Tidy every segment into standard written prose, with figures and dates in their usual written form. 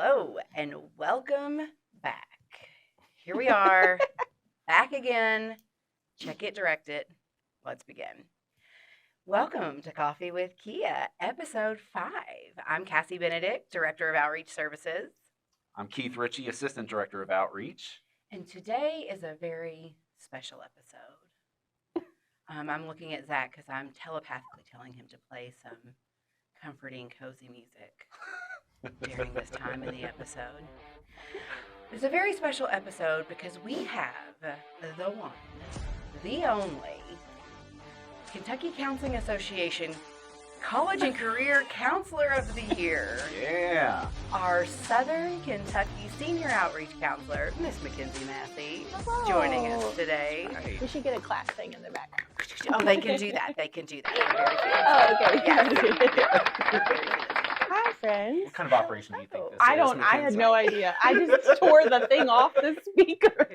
Hello and welcome back. Here we are, back again. Check it, direct it. Let's begin. Welcome to Coffee with Kia, episode 5. I'm Cassie Benedict, Director of Outreach Services. I'm Keith Ritchie, Assistant Director of Outreach. And today is a very special episode. I'm looking at Zach because I'm telepathically telling him to play some comforting, cozy music during this time in the episode. It's a very special episode because we have the one, the only Kentucky Counseling Association College and Career Counselor of the Year. Yeah. Our Southern Kentucky Senior Outreach Counselor, Miss MacKenzie Massey, Hello. joining us today. Right. We should get a class thing in the back. Oh, they can do that. They can do that. Oh, okay. Yes. Hi, friends. What kind of operation do you think this is? I had no idea. I just tore the thing off the speaker.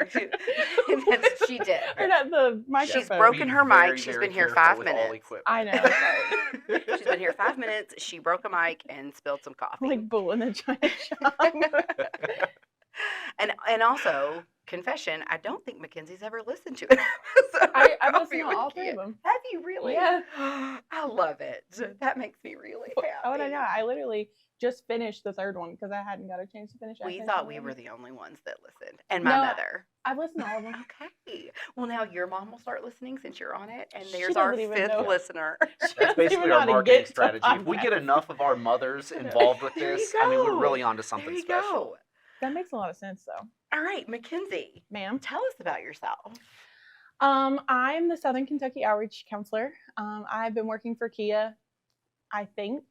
She did. Or not the microphone. She's broken her mic. She's been here 5 minutes. I know. She's been here 5 minutes. She broke a mic and spilled some coffee. Like bull in a giant shop. And also, confession, I don't think Mackenzie's ever listened to it. I've listened to all 3 of them. Have you really? Yeah. I love it. That makes me really happy. Oh, and I know. I literally just finished the 3rd one because I hadn't got a chance to finish it. We thought we were the only ones that listened. And my mother. I've listened to all of them. Okay. Well, now your mom will start listening since you're on it. And She there's our doesn't even 5th know. listener. That's basically our marketing strategy. If we get enough of our mothers involved with There you this, I mean, we're go. really onto There something you special. go. That makes a lot of sense, though. All right, Mackenzie, Ma'am. tell us about yourself. I'm the Southern Kentucky Outreach Counselor. I've been working for Kia, I think,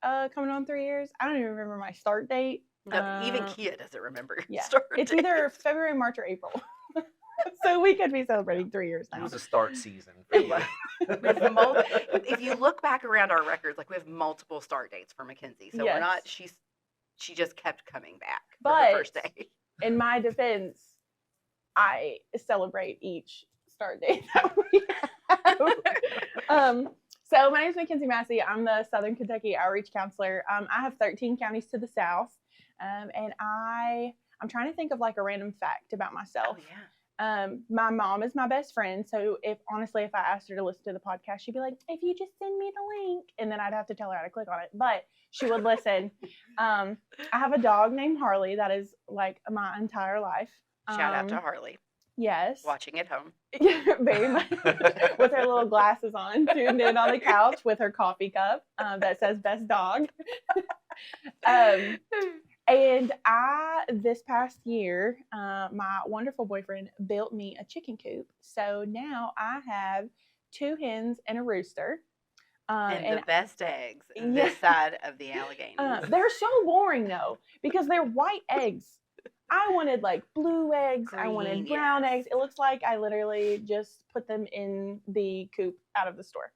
coming on 3 years. I don't even remember my start date. No, even Kia doesn't remember your Yeah, start it's date. either February, March, or April. So we could be celebrating 3 years It now. was a start season. For you. If you look back around our records, like we have multiple start dates for Mackenzie. So we're Yes. not, she just kept coming back for But her first day. In my defense, I celebrate each start date that we have. So my name is MacKenzie Massey. I'm the Southern Kentucky Outreach Counselor. I have 13 counties to the south, and I'm trying to think of like a random fact about myself. Oh, yeah. My mom is my best friend, so if I asked her to listen to the podcast, she'd be like, if you just send me the link, and then I'd have to tell her how to click on it, but she would listen. I have a dog named Harley that is like my entire life. Shout out to Harley. Yes. Watching at home. Very much. With her little glasses on, tuned in on the couch with her coffee cup that says best dog. And this past year, my wonderful boyfriend built me a chicken coop. So now I have 2 hens and a rooster. And the best eggs Yeah. this side of the Alleghenies. They're so boring though, because they're white eggs. I wanted like blue eggs. I wanted Green, brown yes. eggs. It looks like I literally just put them in the coop out of the store.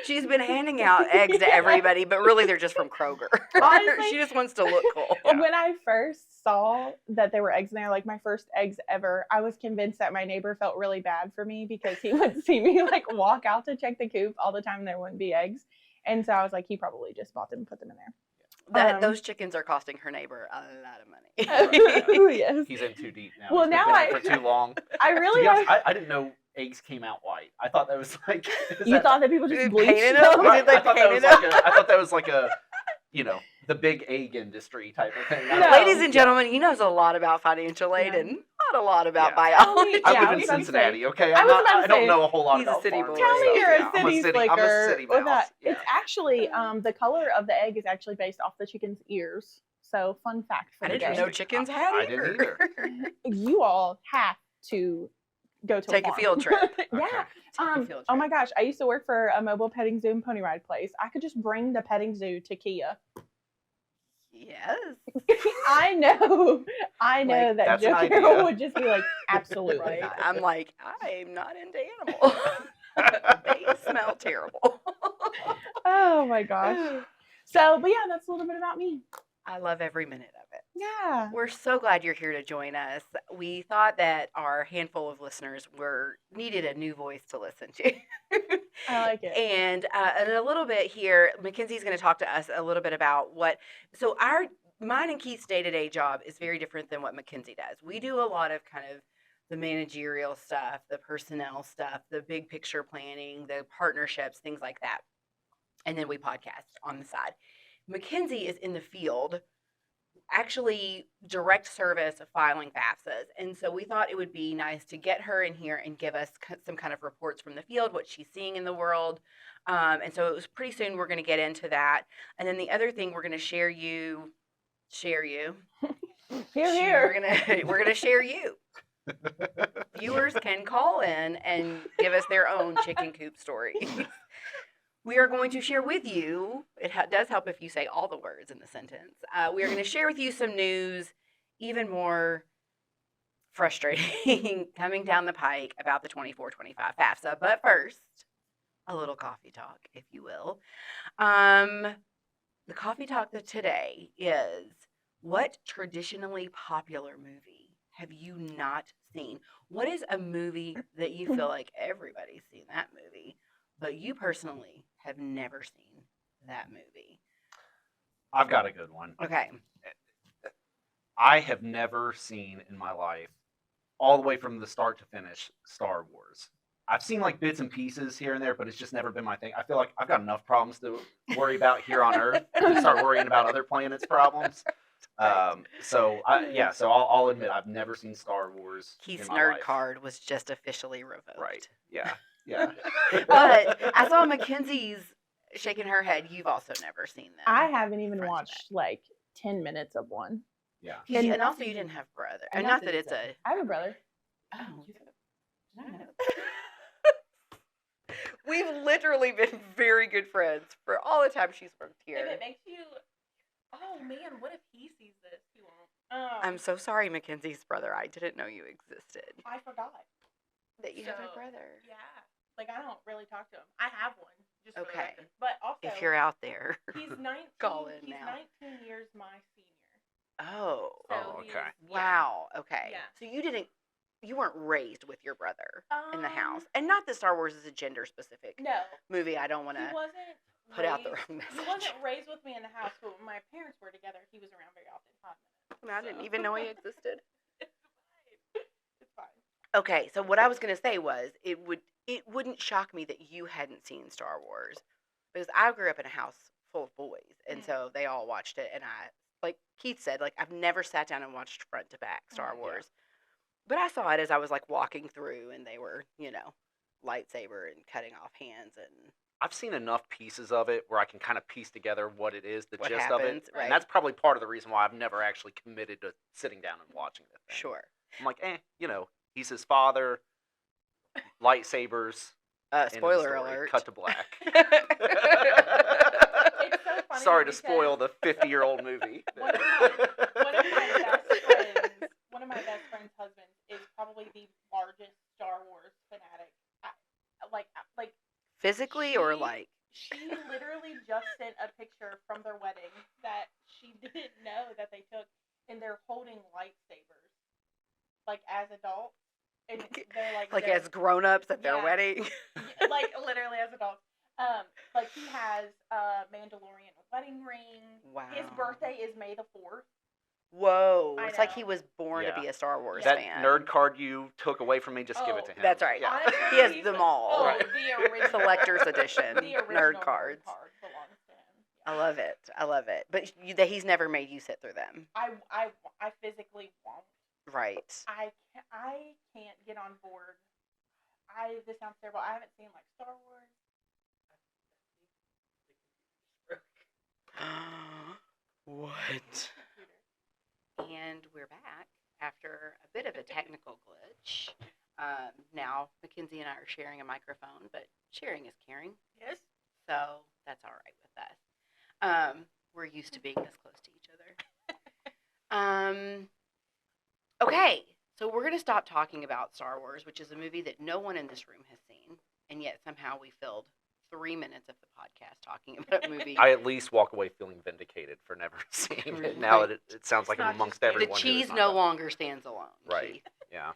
She's been handing out eggs to everybody, but really they're just from Kroger. Honestly, she just wants to look cool. When I first saw that there were eggs in there, like my first eggs ever, I was convinced that my neighbor felt really bad for me because he would see me like walk out to check the coop all the time and there wouldn't be eggs. And so I was like, he probably just bought them and put them in there. Those chickens are costing her neighbor a lot of money. Oh, yes. He's in too deep now. Well, He's been now doing I- it for too long. I To really be honest, want. I didn't know eggs came out white. I thought that was like. You thought that people just Painted bleached them? them? Right. Did they I thought that paint was it like I thought that was like a, the big egg industry type of thing. No. Ladies and gentlemen, he knows a lot about financial aid Yeah. and not a lot about Yeah. biology. I Yeah, live I in was about to Cincinnati, okay? I was about to I don't say, know a whole lot he's a about city farming boy. Tell and me stuff. you're Yeah, a city slicker. I'm a city with mouse. that. Yeah. It's actually the color of the egg is actually based off the chicken's ears. So fun fact for I the didn't day. know chickens had I didn't either. You all have to go to Take a farm. field trip. Yeah. Okay. Field Oh trip. my gosh, I used to work for a mobile petting zoo and pony ride place. I could just bring the petting zoo to Kia. Yes. I know Like, that that's an Joker idea. would just be like, absolutely Right. not. I'm like, I'm not into animals. They smell terrible. Oh my gosh. So, but yeah, that's a little bit about me. I love every minute of it. Yeah. We're so glad you're here to join us. We thought that our handful of listeners needed a new voice to listen to. I like it. And in a little bit here, Mackenzie's going to talk to us a little bit about so mine and Keith's day-to-day job is very different than what MacKenzie does. We do a lot of kind of the managerial stuff, the personnel stuff, the big picture planning, the partnerships, things like that. And then we podcast on the side. MacKenzie is in the field, actually direct service of filing FAFSAs. And so we thought it would be nice to get her in here and give us some kind of reports from the field, what she's seeing in the world. And so it was pretty soon we're going to get into that. And then the other thing we're going to share you. Here. We're gonna share you. Viewers can call in and give us their own chicken coop story. We are going to share with you, it does help if you say all the words in the sentence. We are going to share with you some news, even more frustrating, coming down the pike about the 24-25 FAFSA. But first, a little coffee talk, if you will. The coffee talk today is, what traditionally popular movie have you not seen? What is a movie that you feel like everybody's seen that movie, but you personally have never seen that movie? I've got a good one. Okay. I have never seen in my life, all the way from the start to finish, Star Wars. I've seen like bits and pieces here and there, but it's just never been my thing. I feel like I've got enough problems to worry about here on Earth to start worrying about other planets' problems. So I'll admit I've never seen Star Wars. Keith's in my nerd life. card was just officially revoked. Right. Yeah. Yeah. But I saw McKenzie's shaking her head. You've also never seen them. I haven't even Front to watched like 10 minutes of one. Yeah. And also you didn't have brother. And not that it's a. I have a brother. Oh. We've literally been very good friends for all the time she's worked here. If it makes you, oh man, what if he sees this? He won't. I'm so sorry, Mackenzie's brother. I didn't know you existed. I forgot That you have a brother. Yeah, like I don't really talk to him. I have one. Just for the Okay. record. But also, If you're out there. he's 19. Call in he's now. 19 years my senior. Oh. So Oh, he okay. is- yeah. Wow. Okay. Yeah. So you weren't raised with your brother in the house. Um, And not that Star Wars is a gender specific No, movie. I don't want he to wasn't. put out the raised- wrong He message. wasn't raised with me in the house, but when my parents were together, he was around very often. Hot minute. I didn't even know he existed. It's fine. It's fine. Okay, so what I was going to say was it wouldn't shock me that you hadn't seen Star Wars, because I grew up in a house full of boys, and so they all watched it, and I, like Keith said, like I've never sat down and watched front to back Star Wars, but I saw it as I was like walking through, and they were, lightsaber and cutting off hands and I've seen enough pieces of it where I can kind of piece together what it is, the What gist happens, of it. right. And that's probably part of the reason why I've never actually committed to sitting down and watching the thing. sure. I'm like, he's his father, lightsabers. end of Spoiler story, alert. Cut to black. It's so funny. Sorry to because spoil the 50-year-old movie. One of my best friend's husbands is probably the largest Star Wars fanatic. Like Physically or She- like? she literally just sent a picture from their wedding that she didn't know that they took, and they're holding lightsabers, like as adults, and they're Like as grown-ups at their Yeah. wedding? like literally as adults. Like he has a Mandalorian wedding ring. Wow. His birthday is May the 4th. Whoa. I It's like know. he was born to Yeah. be a Star Wars That fan. nerd card you took away from me, just give it to him. That's right. Yeah. Honestly, He has he's them all. Oh, Right. the original Collector's edition The original nerd cards. card belongs to him. I love it. I love it. But he's never made you sit through them. I physically won't. Right. I can't get on board. This sounds terrible. I haven't seen like Star Wars. What? And we're back after a bit of a technical glitch. Now, Mackenzie and I are sharing a microphone, but sharing is caring. Yes. So that's all right with us. We're used to being this close to each other. Okay, so we're going to stop talking about Star Wars, which is a movie that no one in this room has seen, and yet somehow we filled 3 minutes of the podcast talking about a movie. I at least walk away feeling vindicated for never seeing it. Now that it sounds like It's I'm not amongst just you. the everyone. who cheese has not no done it. longer stands alone. Right. Keith. Yeah.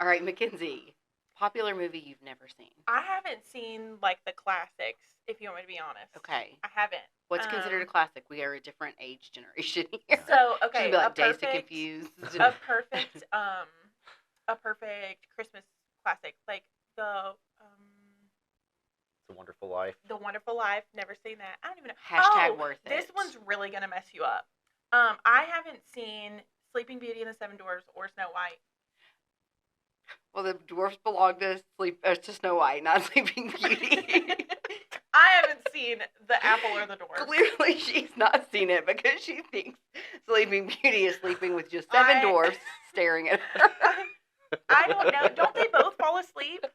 All right, Mackenzie, Popular movie you've never seen. I haven't seen like the classics, if you want me to be honest. Okay. I haven't. What's considered a classic? We are a different age generation here. So She's okay, gonna be like Dazed and Confused. a perfect Christmas classic, like It's a Wonderful Life. The Wonderful Life. Never seen that. I don't even know. Hashtag worth it. This one's really gonna mess you up. I haven't seen Sleeping Beauty and the Seven Dwarfs or Snow White. Well, the dwarfs belong to Snow White, not Sleeping Beauty. I haven't seen The Apple or the Dwarf. Clearly, she's not seen it because she thinks Sleeping Beauty is sleeping with just seven dwarfs staring at her. I don't know. Don't they both fall asleep?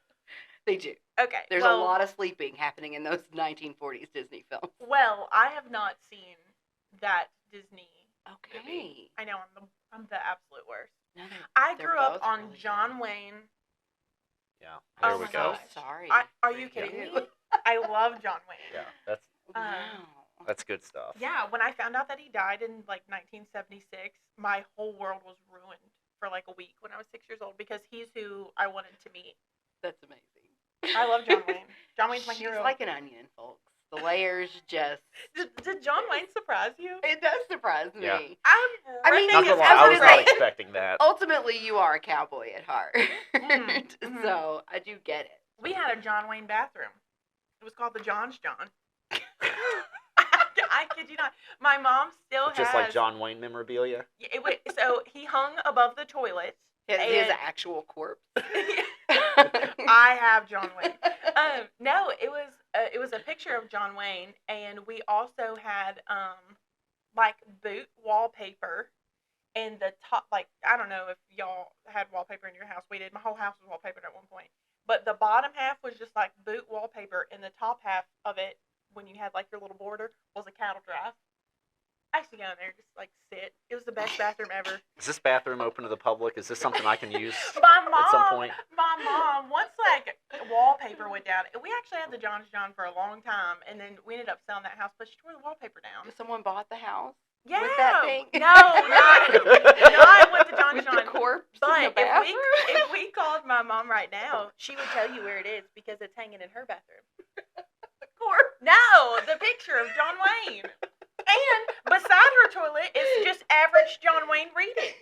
They do. Okay. There's a lot of sleeping happening in those 1940s Disney films. Well, I have not seen that Disney movie. Okay. I know I'm the absolute worst. No, I they're grew up both on really John good. Wayne. Yeah, Oh there we my go. gosh. Sorry. Are you kidding me? I love John Wayne. Yeah, Wow. that's good stuff. Yeah, when I found out that he died in like 1976, my whole world was ruined for like a week when I was 6 years old because he's who I wanted to meet. That's amazing. I love John Wayne. John Wayne's my She's hero. like an onion, folks. The layers just... Did John Wayne surprise you? It does surprise me. Yeah. I mean, Not Thing gonna is, lie, I I was was not like- expecting that. Ultimately, you are a cowboy at heart. Mhm. So, I do get it. We had a John Wayne bathroom. It was called the John's John. I kid you not. My mom still Just has. like John Wayne memorabilia. It would, so he hung above the toilet. His And- actual corpse. I have John Wayne. No, it was a picture of John Wayne, and we also had like boot wallpaper, and the top, like, I don't know if y'all had wallpaper in your house. We did. My whole house was wallpapered at one point, but the bottom half was just like boot wallpaper, and the top half of it, when you had like your little border, was a cattle drive. I used to go in there and just like sit. It was the best bathroom ever. Is this bathroom open to the public? Is this something I can use My mom, at some point? My mom, once like wallpaper went down, we actually had the John's John for a long time, and then we ended up selling that house, but she tore the wallpaper down. Someone bought the house Yeah, with that thing? No, not with the John's with John. the corpse in But the bathroom? if we called my mom right now, she would tell you where it is because it's hanging in her bathroom. The corpse? No, the picture of John Wayne. And beside her toilet is just average John Wayne reading.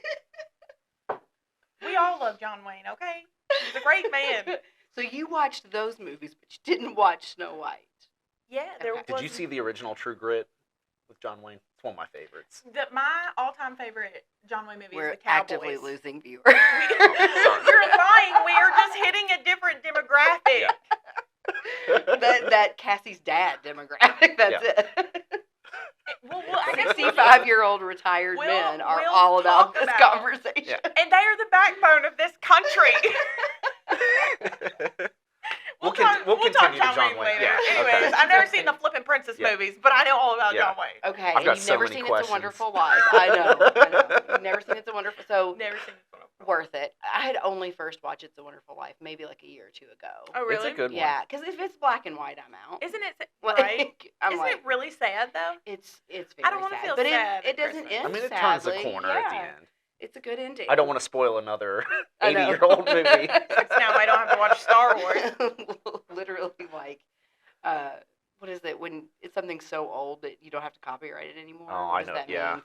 We all love John Wayne, okay? He's a great man. So you watched those movies, but you didn't watch Snow White. Yeah, there Okay. was. Did you see the original True Grit with John Wayne? It's one of my favorites. My all-time favorite John Wayne movie We're is The Cowboys. actively losing viewers. You're lying. We are just hitting a different demographic. Yeah. that Cassie's dad demographic. That's it. Well, I guess 65-year-old retired We'll- men are we'll all about talk this about- conversation. Yeah. And they are the backbone of this country. We'll talk continue to John Wayne. later. Yeah, Anyways, okay. I've never seen the Flippin' Princess Yeah. movies, but I know all about Yeah. John Wayne. Okay, I've and got you've so never many seen questions. It's a Wonderful Life. I know. You've never seen It's a Wonderful... So, Never seen this one. worth it. I had only first watched It's a Wonderful Life maybe like a year or two ago. Oh, really? It's a good one. Yeah, because if it's black and white, I'm out. Isn't it Like, right? I'm Isn't like, it really sad though? it's very I don't wanna sad. feel but sad it at doesn't Christmas. end I mean, it turns the sadly. corner at the Yeah. end. It's a good ending. I don't want to spoil another I know. 80-year-old movie. Now I don't have to watch Star Wars. Literally, like, what is it when it's something so old that you don't have to copyright it anymore? Oh, What I does know, that yeah. mean?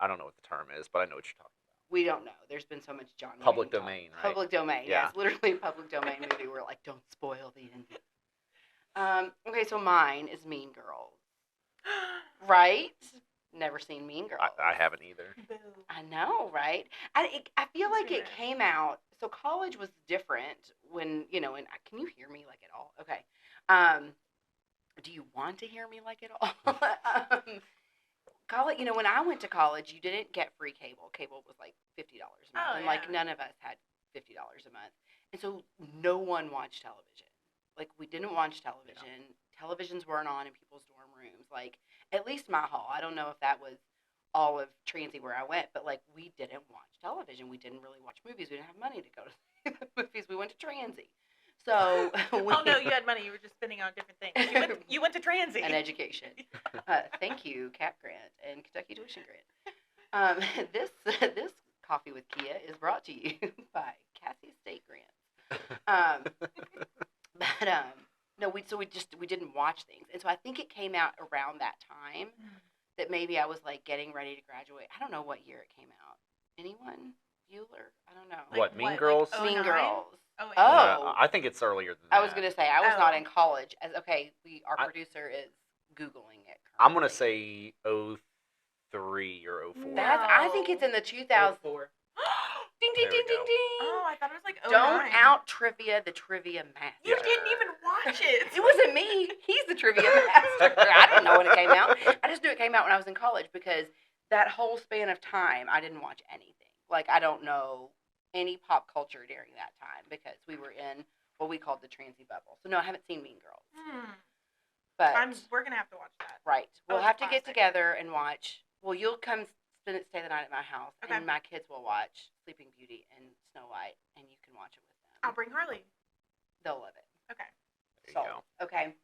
I don't know what the term is, but I know what you're talking We don't know. There's been so much John Wayne Public talk. domain, right? Public domain. Yeah. Yeah, it's literally a public domain movie. We're like, don't spoil the ending. Okay, so mine is Mean Girls. Right? Never seen Mean Girls. about. I haven't either. Boo. I know, right? I feel like it Sure. came out. So college was different when and can you hear me like at all? Okay. Do you want to hear me like at all? College. When I went to college, you didn't get free cable. Cable was like $50 a month, Oh, and like yeah. none of us had $50 a month, and so no one watched television. Like we didn't watch television. Televisions weren't on in people's dorm rooms. Like at least my hall. I don't know if that was all of Transy where I went, but like we didn't watch television. We didn't really watch movies. We didn't have money to go to the movies. We went to Transy. So Oh no, you had money. You were just spending on different things. You went to Transy. and education. Thank you, Cap Grant and Kentucky Tuition Grant. This coffee with Kia is brought to you by Cassie State Grant. Um, but no, we didn't watch things, and so I think it came out around that time that maybe I was like getting ready to graduate. I don't know what year it came out. Anyone? Bueller? I don't know. What, Mean Girls? Like Mean 09? Girls. Oh, Oh. I think it's earlier than that. I was gonna say I was not Oh. in college. Our I- producer is googling it. I'm gonna currently. say 03 or 04. I think it's in the 2000s. 04. Ding ding There we ding ding go. ding. Oh, I thought it was like 09. Don't out trivia the trivia master. You didn't even watch it. It wasn't me. He's the trivia master. I didn't know when it came out. I just knew it came out when I was in college because that whole span of time, I didn't watch anything. Like, I don't know any pop culture during that time because we were in what we called the transy bubble. So, no, I haven't seen Mean Girls. But, We're gonna have to watch that. right. We'll it's have to get classic. together and watch. Well, you'll come stay the night at my house, Okay. and my kids will watch Sleeping Beauty and Snow White, and you can watch it with them. I'll bring Harley. They'll love it. Okay. There So, you go. okay.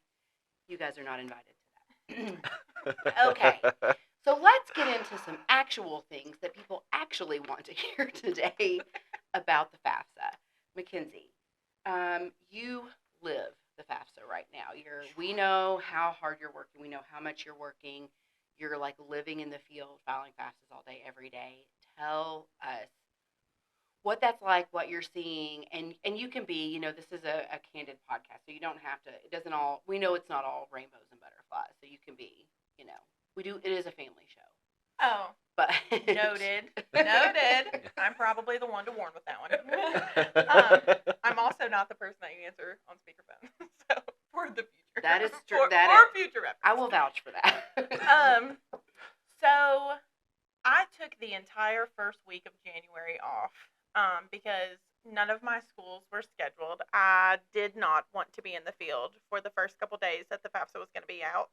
You guys are not invited to that. Okay. So let's get into some actual things that people actually want to hear today about the FAFSA. MacKenzie, you live the FAFSA right now. We know how hard you're working. We know how much you're working. You're like living in the field, filing FAFSAs all day, every day. Tell us what that's like, what you're seeing, and you can be, this is a candid podcast, so you don't have to, we know it's not all rainbows and butterflies, so you can be, it is a family show. Oh, But noted. I'm probably the one to warn with that one. I'm also not the person that you answer on speakerphone. So for the future, That is true. For future reference, I will vouch for that. So I took the entire first week of January off because none of my schools were scheduled. I did not want to be in the field for the first couple days that the FAFSA was going to be out.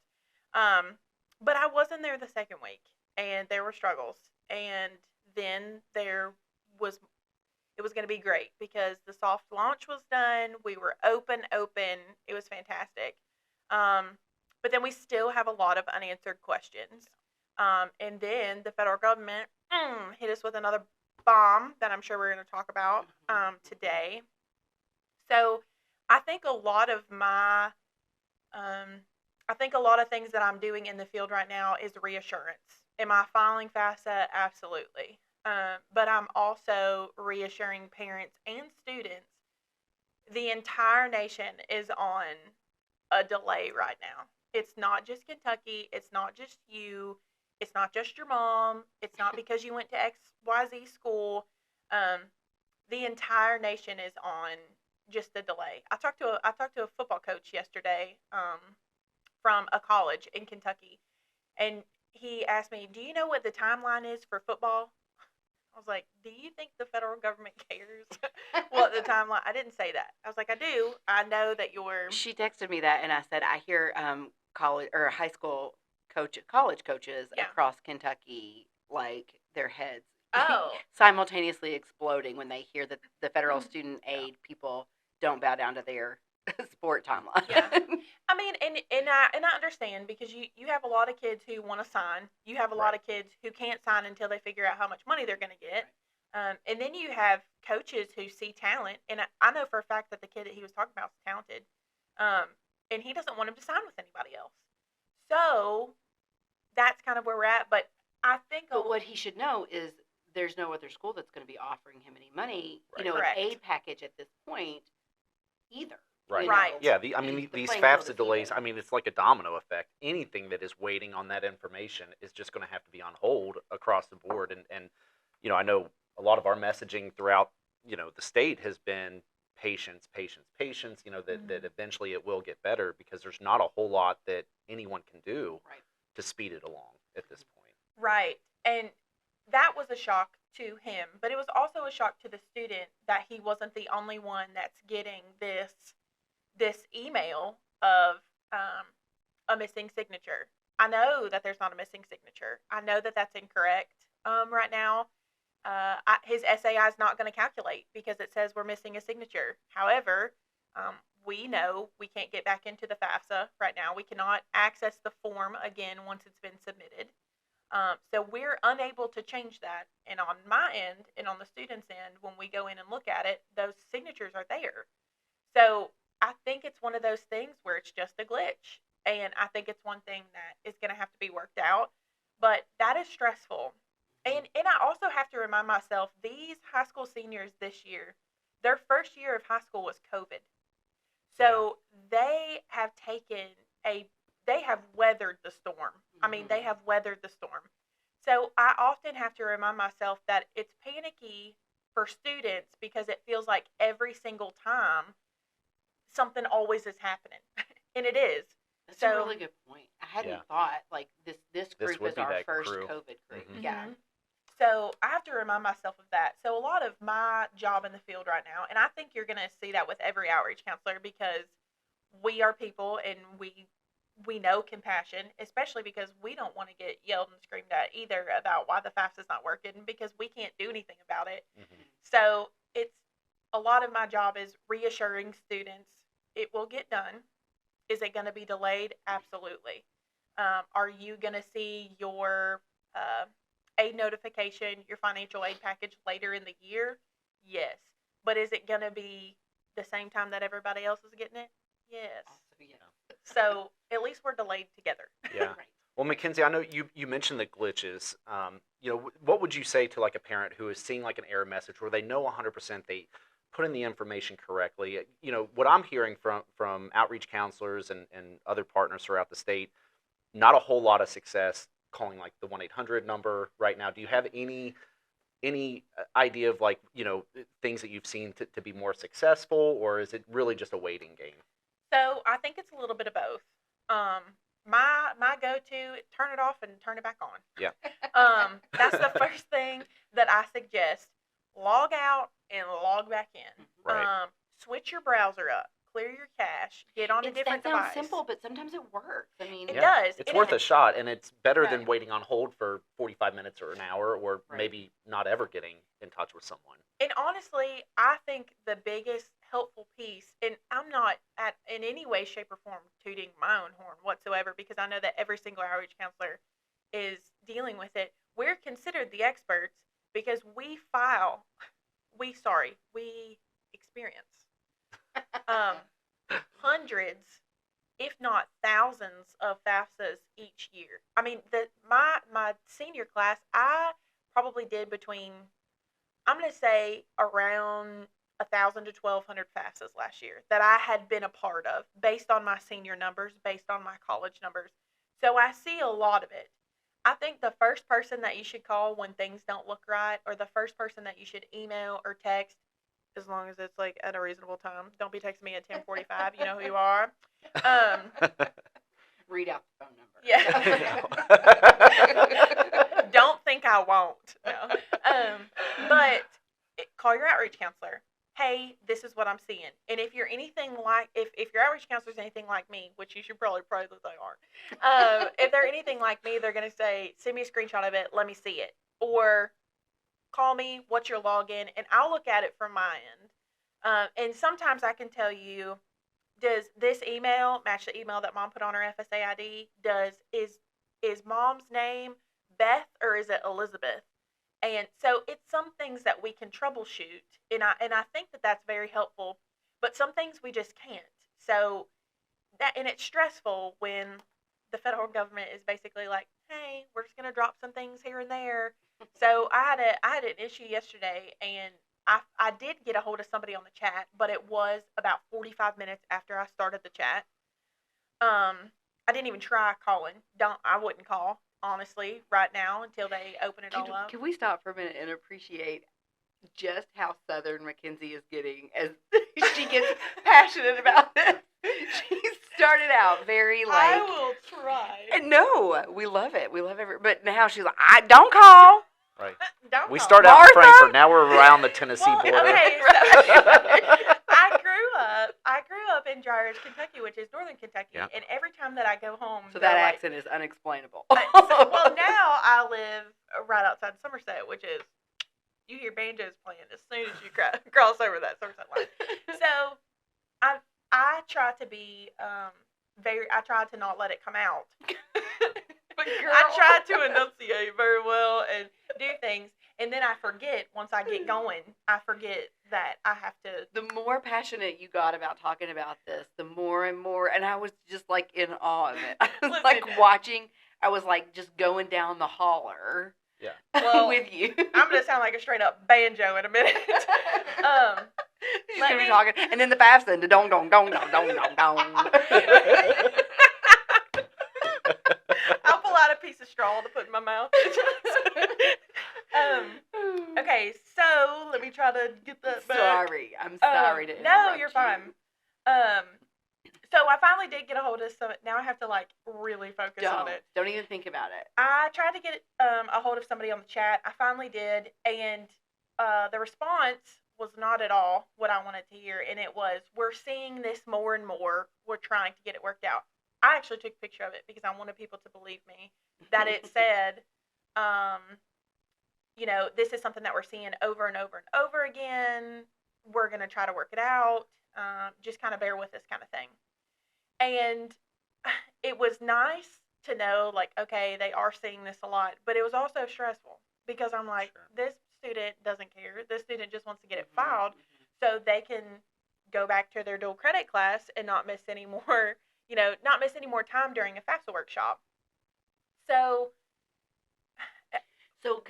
But I wasn't there the second week, and there were struggles. And then it was going to be great because the soft launch was done. We were open. It was fantastic. But then we still have a lot of unanswered questions. And then the federal government hit us with another bomb that I'm sure we're going to talk about today. So I think a lot of things that I'm doing in the field right now is reassurance. Am I filing FAFSA? Absolutely. But I'm also reassuring parents and students. The entire nation is on a delay right now. It's not just Kentucky. It's not just you. It's not just your mom. It's not because you went to XYZ school. The entire nation is on just a delay. I talked to a football coach yesterday from a college in Kentucky, and he asked me, "Do you know what the timeline is for football?" I was like, "Do you think the federal government cares what the timeline?" I didn't say that. I was like, "I do. I know that you're." She texted me that, and I said, I hear college or high school college coaches across Kentucky, like their heads simultaneously exploding when they hear that the federal student aid people don't bow down to their sport timeline. Yeah. I mean, and I understand because you have a lot of kids who want to sign. You have a lot of kids who can't sign until they figure out how much money they're going to get. And then you have coaches who see talent. And I know for a fact that the kid that he was talking about is talented. And he doesn't want him to sign with anybody else. So that's kind of where we're at. But I think what he should know is there's no other school that's going to be offering him any money, an aid package at this point either. Right. Right. Yeah. These FAFSA delays. I mean, it's like a domino effect. Anything that is waiting on that information is just going to have to be on hold across the board. And I know a lot of our messaging throughout, the state has been patience. That eventually it will get better because there's not a whole lot that anyone can do to speed it along at this point. Right. And that was a shock to him, but it was also a shock to the student that he wasn't the only one that's getting this email of a missing signature. I know that there's not a missing signature. I know that that's incorrect right now. His SAI is not going to calculate because it says we're missing a signature. However, we know we can't get back into the FAFSA right now. We cannot access the form again once it's been submitted. So we're unable to change that. And on my end and on the student's end, when we go in and look at it, those signatures are there. So I think it's one of those things where it's just a glitch. And I think it's one thing that is going to have to be worked out. But that is stressful. And I also have to remind myself, these high school seniors this year, their first year of high school was COVID. So they have they have weathered the storm. I mean, they have weathered the storm. So I often have to remind myself that it's panicky for students because it feels like every single time something always is happening. And it is. That's So- a really good point. I hadn't thought like this group would is be our that first crew. COVID group. Mhm. Yeah. So I have to remind myself of that. So a lot of my job in the field right now, and I think you're going to see that with every outreach counselor, because we are people and we know compassion, especially because we don't want to get yelled and screamed at either about why the FAFSA is not working, because we can't do anything about it. Mhm. So it's a lot of my job is reassuring students it will get done. Is it going to be delayed? Absolutely. Are you going to see your aid notification, your financial aid package later in the year? Yes. But is it going to be the same time that everybody else is getting it? Yes. Also, yeah. So at least we're delayed together. Yeah. Right. Well, Mackenzie, I know you mentioned the glitches. What would you say to like a parent who is seeing like an error message where they know 100% they put in the information correctly? What I'm hearing from outreach counselors and other partners throughout the state, not a whole lot of success calling like the 1-800 number right now. Do you have any idea of like, things that you've seen to be more successful, or is it really just a waiting game? So I think it's a little bit of both. My go-to, turn it off and turn it back on. Yeah. That's the first thing that I suggest. Log out and log back in. Right. Switch your browser up. Clear your cache. Get on a different that sounds device. simple, but sometimes it works. I mean, It does. It's And worth a shot, and it's better than Right. waiting on hold for 45 minutes or an hour, or Right. maybe not ever getting in touch with someone. And honestly, I think the biggest helpful piece, and I'm not in any way, shape, or form tooting my own horn whatsoever, because I know that every single outreach counselor is dealing with it. We're considered the experts because we experience hundreds, if not thousands, of FAFSAs each year. I mean, my senior class, I probably did between, I'm going to say, around 1,000 to 1,200 FAFSAs last year that I had been a part of, based on my senior numbers, based on my college numbers. So I see a lot of it. I think the first person that you should call when things don't look right, or the first person that you should email or text, as long as it's like at a reasonable time. Don't be texting me at 10:45. You know who you are. read out the phone number. Yeah. Don't think I won't. No. But call your outreach counselor. Hey, this is what I'm seeing. And if you're anything like, if your outreach counselor is anything like me, which you should probably pray that they are, if they're anything like me, they're going to say, send me a screenshot of it, let me see it. Or call me, what's your login, and I'll look at it from my end. And sometimes I can tell you, does this email match the email that mom put on her FSA ID? Is mom's name Beth or is it Elizabeth? And so it's some things that we can troubleshoot, and I think that that's very helpful. But some things we just can't. So and it's stressful when the federal government is basically like, hey, we're just gonna drop some things here and there. So I had an issue yesterday, and I did get a hold of somebody on the chat, but it was about 45 minutes after I started the chat. I didn't even try calling. I wouldn't call, honestly, right now until they open it all up. Can we stop for a minute and appreciate just how Southern MacKenzie is getting as she gets passionate about this? She started out very I will try. And no, we love it. We love it. But now she's like, I don't call. Right. Don't We call. started out in Martha? Frankfurt. Now we're around the Tennessee Well, border. okay, so I grew up in Dry Ridge, Kentucky, which is northern Kentucky, Yeah. and every time that I go home, So they're that like, accent is unexplainable. well, now I live right outside Somerset, which is, you hear banjos playing as soon as you cross over that Somerset line. So I try to be I try to not let it come out. I try to enunciate very well and do things, and then I forget once I get going. I forget that I have to. The more passionate you got about talking about this, the more and more, and I was just like in awe of it. I was like Listen. watching. I was like just going down the holler. Yeah. Well, with you. I'm gonna sound like a straight up banjo in a minute. She's let gonna be me- talking, and then the FAFSA and the dong dong dong dong dong dong dong. I'll pull out a piece of straw to put in my mouth. Okay, so let me try to get that back. Sorry, I'm sorry to No, interrupt you're you. fine. So I finally did get a hold of some. Now I have to like really focus on it. Don't even think about it. I tried to get a hold of somebody on the chat. I finally did, and the response was not at all what I wanted to hear. And it was, "We're seeing this more and more. We're trying to get it worked out." I actually took a picture of it because I wanted people to believe me that it said, you know, this is something that we're seeing over and over and over again. We're gonna try to work it out. Just kind of bear with us, kind of thing. And it was nice to know, like, okay, they are seeing this a lot, but it was also stressful because I'm like, Sure. this student doesn't care. This student just wants to get it filed so they can go back to their dual credit class and not miss any more, you know, not miss any more time during a FAFSA workshop. So, So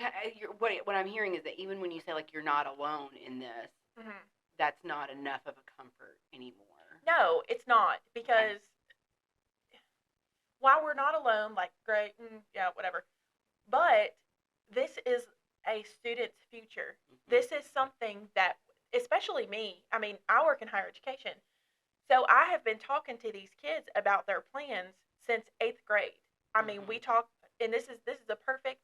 what I'm hearing is that even when you say like you're not alone in this, that's not enough of a comfort anymore. no, it's not, because while we're not alone, like, great, yeah, whatever, but this is a student's future. This is something that, especially me, I mean, I work in higher education, so I have been talking to these kids about their plans since 8th grade. I mean, we talk, and this is a perfect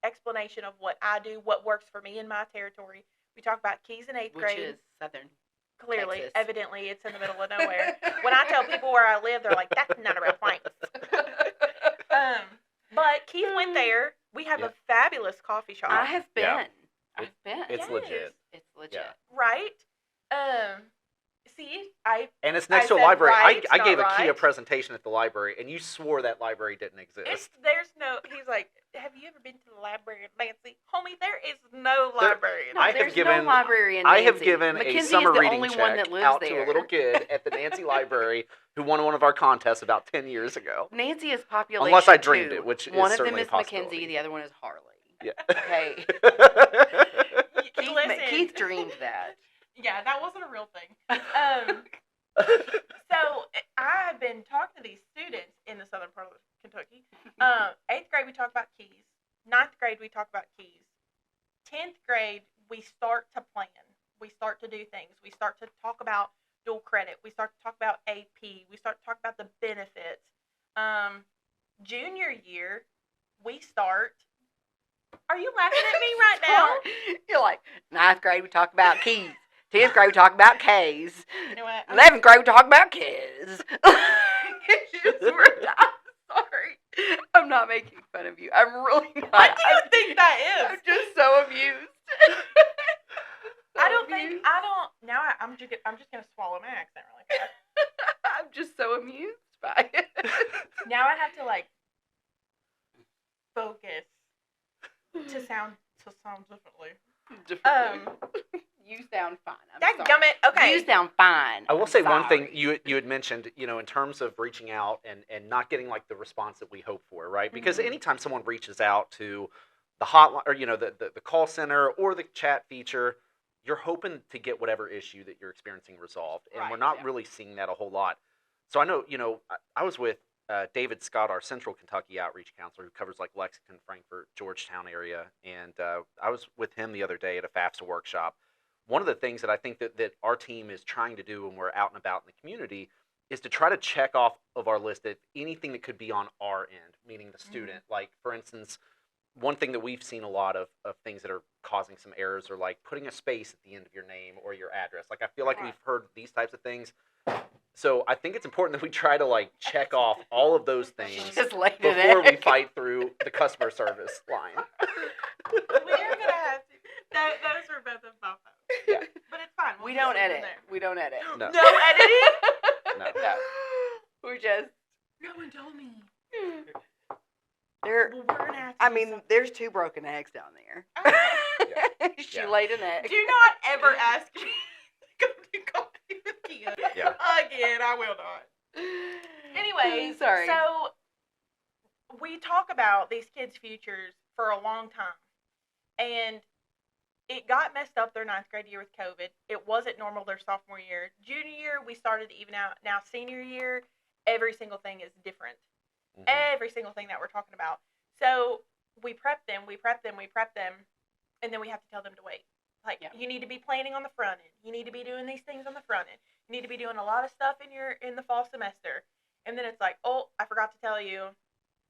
explanation of what I do, what works for me in my territory. We talk about keys in 8th Which grade. is Southern. Clearly, Texas. evidently, it's in the middle of nowhere. When I tell people where I live, they're like, "That's not a real place." But Keith went there. We have a fabulous coffee shop. I have been. Yeah. I've been. It's Yes. legit. It's legit. Yeah. Right? See, And it's next I to a said library. right, I not gave a Kia right. presentation at the library, and you swore that library didn't exist. there's no. He's like, "Have you ever been to the library in Nancy, homie? There is no There- library." No, I have there's given- no library in I have Nancy. given MacKenzie a summer is the reading only check one that lives out there. to a little kid at the Nancy Library who won one of our contests about 10 years ago. Nancy is population Unless I dreamed two. it, which is one of them certainly is a possibility. MacKenzie, the other one is Harley. Yeah. Okay. Listen, Keith dreamed that. Yeah, that wasn't a real thing. So I've been talking to these students in the southern part of Kentucky. 8th grade, we talk about keys. 9th grade, we talk about keys. 10th grade, we start to plan. We start to do things. We start to talk about dual credit. We start to talk about AP. We start to talk about the benefits. Junior year, we start. Are you laughing at me right now? You're like, 9th grade, we talk about keys. 10th grade, we talk about K's. You know what? 11th grade, we talk about kids. I'm sorry. I'm not making fun of you. I'm really not. What do you think that is? I'm just so amused. I'm just gonna swallow my accent really fast. I'm just so amused by it. Now I have to like focus to sound differently. You sound fine. I'm sorry. Dadgummit. Okay. You sound fine. I will I'm say one thing sorry. you had mentioned, you know, in terms of reaching out and not getting like the response that we hope for, right? Because anytime someone reaches out to the hotline or, you know, the call center or the chat feature, you're hoping to get whatever issue that you're experiencing resolved. And we're Right, not yeah. really seeing that a whole lot. So I know, you know, I was with David Scott, our Central Kentucky outreach counselor who covers like Lexington, Frankfort, Georgetown area. And I was with him the other day at a FAFSA workshop. One of the things that I think that our team is trying to do when we're out and about in the community is to try to check off of our list of anything that could be on our end, meaning the student. Like, for instance, one thing that we've seen a lot of things that are causing some errors are like putting a space at the end of your name or your address. Like, I feel like Right. we've heard these types of things. So I think it's important that we try to like check off all of those things Just laid it before we egg. fight through the customer service line. We're gonna have to. Those were both of my phones. Yeah. But it's fine. We We'll don't just leave edit. them We don't edit. No. there. No editing. No. No. We're just. No one told me. There, Well, we're gonna have to I do mean, something. there's 2 broken eggs down there. She Yeah. laid an egg. Do not ever ask me to go do coffee with Kia. Yeah. Again, I will not. Anyways, Sorry. so we talk about these kids' futures for a long time, and it got messed up their 9th grade year with COVID. It wasn't normal their sophomore year. Junior year, we started to even out. Now, senior year, every single thing is different. Mhm. Every single thing that we're talking about. So we prep them, and then we have to tell them to wait. Like, Yeah. you need to be planning on the front end. You need to be doing these things on the front end. You need to be doing a lot of stuff in the fall semester. And then it's like, oh, I forgot to tell you,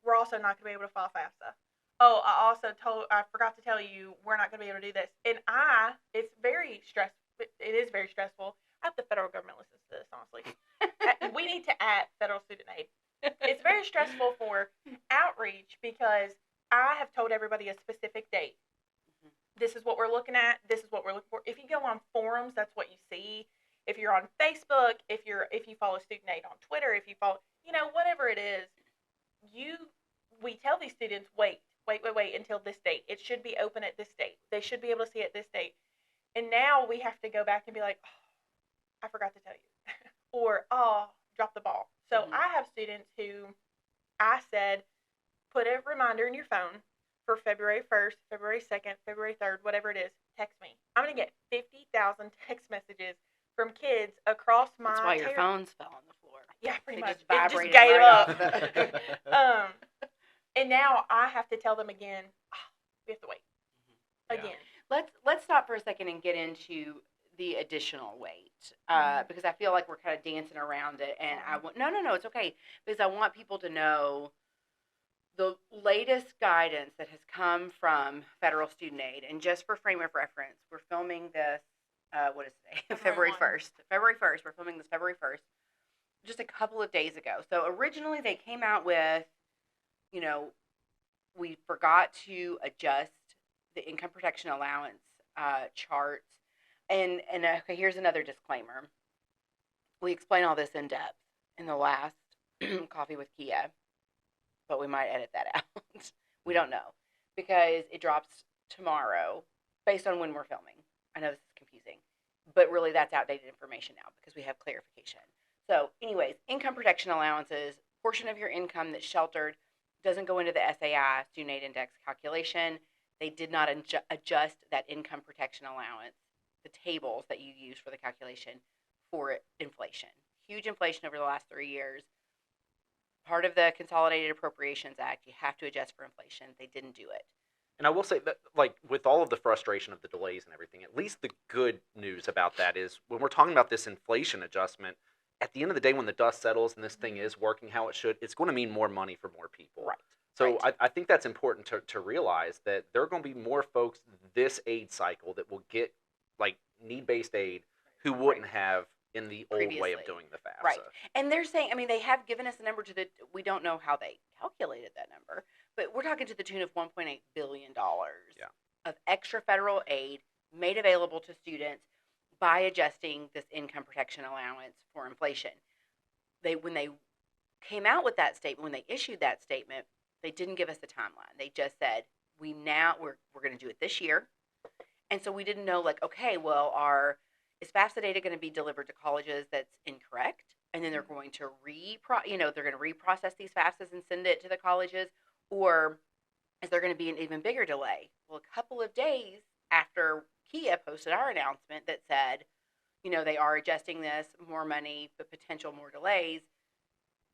we're also not going to be able to file FAFSA. Oh, I forgot to tell you, we're not going to be able to do this. And it's very stressful. It is very stressful. I hope the federal government listens to this, honestly. We need to add federal student aid. It's very stressful for outreach because I have told everybody a specific date. This is what we're looking at. This is what we're looking for. If you go on forums, that's what you see. If you're on Facebook, if you follow Student Aid on Twitter, if you follow, whatever it is, we tell these students, wait until this date. It should be open at this date. They should be able to see it this date. And now we have to go back and be like, oh, I forgot to tell you. Or, oh, drop the ball. So I have students who I said, put a reminder in your phone for February 1st, February 2nd, February 3rd, whatever it is, text me. I'm going to get 50,000 text messages from kids across my That's why your phones fell on the floor. Yeah, pretty They much. just It just vibrated gave right up. off the- And now I have to tell them again, we have to wait. Yeah. Again. Let's stop for a second and get into the additional weight because I feel like we're kind of dancing around it, and I want no, it's okay, because I want people to know the latest guidance that has come from federal student aid. And just for frame of reference, we're filming this. What is today? February 1st. February 1st. We're filming this February 1st, just a couple of days ago. So originally they came out with, we forgot to adjust the income protection allowance charts. And okay, here's another disclaimer. We explain all this in depth in the last Coffee with Kia, but we might edit that out. We don't know, because it drops tomorrow based on when we're filming. I know this is confusing, but really that's outdated information now because we have clarification. So anyways, income protection allowances, portion of your income that's sheltered, doesn't go into the SAI, Student Aid Index calculation. They did not adjust that income protection allowance, the tables that you use for the calculation, for inflation. Huge inflation over the last 3 years. Part of the Consolidated Appropriations Act, you have to adjust for inflation. They didn't do it. And I will say that, like, with all of the frustration of the delays and everything, at least the good news about that is when we're talking about this inflation adjustment, at the end of the day, when the dust settles and this thing is working how it should, it's going to mean more money for more people. Right. So I think that's important to realize that there are going to be more folks this aid cycle that will get, like, need-based aid who wouldn't have in the old way of Previously. doing the FAFSA. Right. And they're saying, they have given us a number we don't know how they calculated that number, but we're talking to the tune of $1.8 billion of extra federal aid made available to students by adjusting this income protection allowance for inflation. When they came out with that statement, when they issued that statement, they didn't give us a timeline. They just said, we're going to do it this year. And so we didn't know, like, okay, well, is FAFSA data going to be delivered to colleges that's incorrect? And then they're going to reprocess these FAFSAs and send it to the colleges? Or is there going to be an even bigger delay? Well, a couple of days after Kia posted our announcement that said, they are adjusting this, more money, but potential more delays,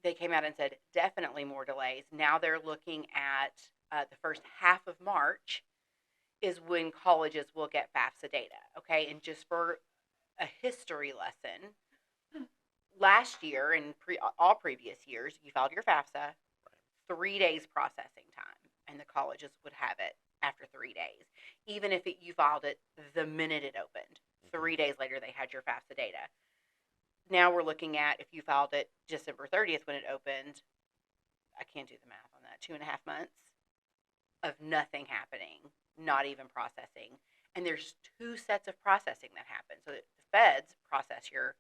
they came out and said, definitely more delays. Now they're looking at the first half of March is when colleges will get FAFSA data, okay? And just for a history lesson, last year and all previous years, you filed your FAFSA, 3 days processing time, and the colleges would have it after 3 days. Even if you filed it the minute it opened, 3 days later they had your FAFSA data. Now we're looking at, if you filed it December 30th when it opened, I can't do the math on that, 2.5 months of nothing happening, not even processing. And there's 2 sets of processing that happen. So the feds process your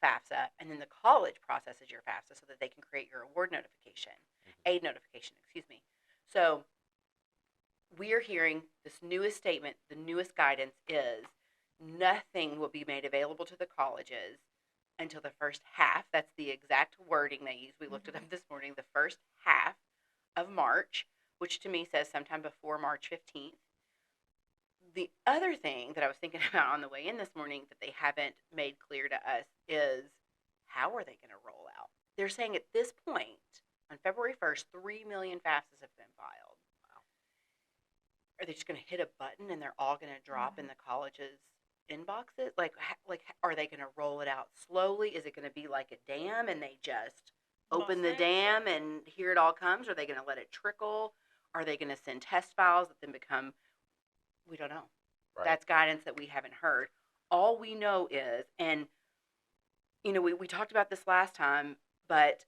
FAFSA, and then the college processes your FAFSA so that they can create your award notification, aid notification, excuse me. So hearing this newest statement, the newest guidance is nothing will be made available to the colleges until the first half. That's the exact wording they use. We looked it up this morning. The first half of March, which to me says sometime before March 15th. The other thing that I was thinking about on the way in this morning that they haven't made clear to us is how are they going to roll out? They're saying at this point, on February 1st, 3 million FAFSAs have been filed. Wow. Are they just going to hit a button and they're all going to drop in the college's inboxes? Like, are they going to roll it out slowly? Is it going to be like a dam and they just open the dam and here it all comes? Are they going to let it trickle? Are they going to send test files that then become, we don't know. Right. That's guidance that we haven't heard. All we know is, and, you know, we talked about this last time, but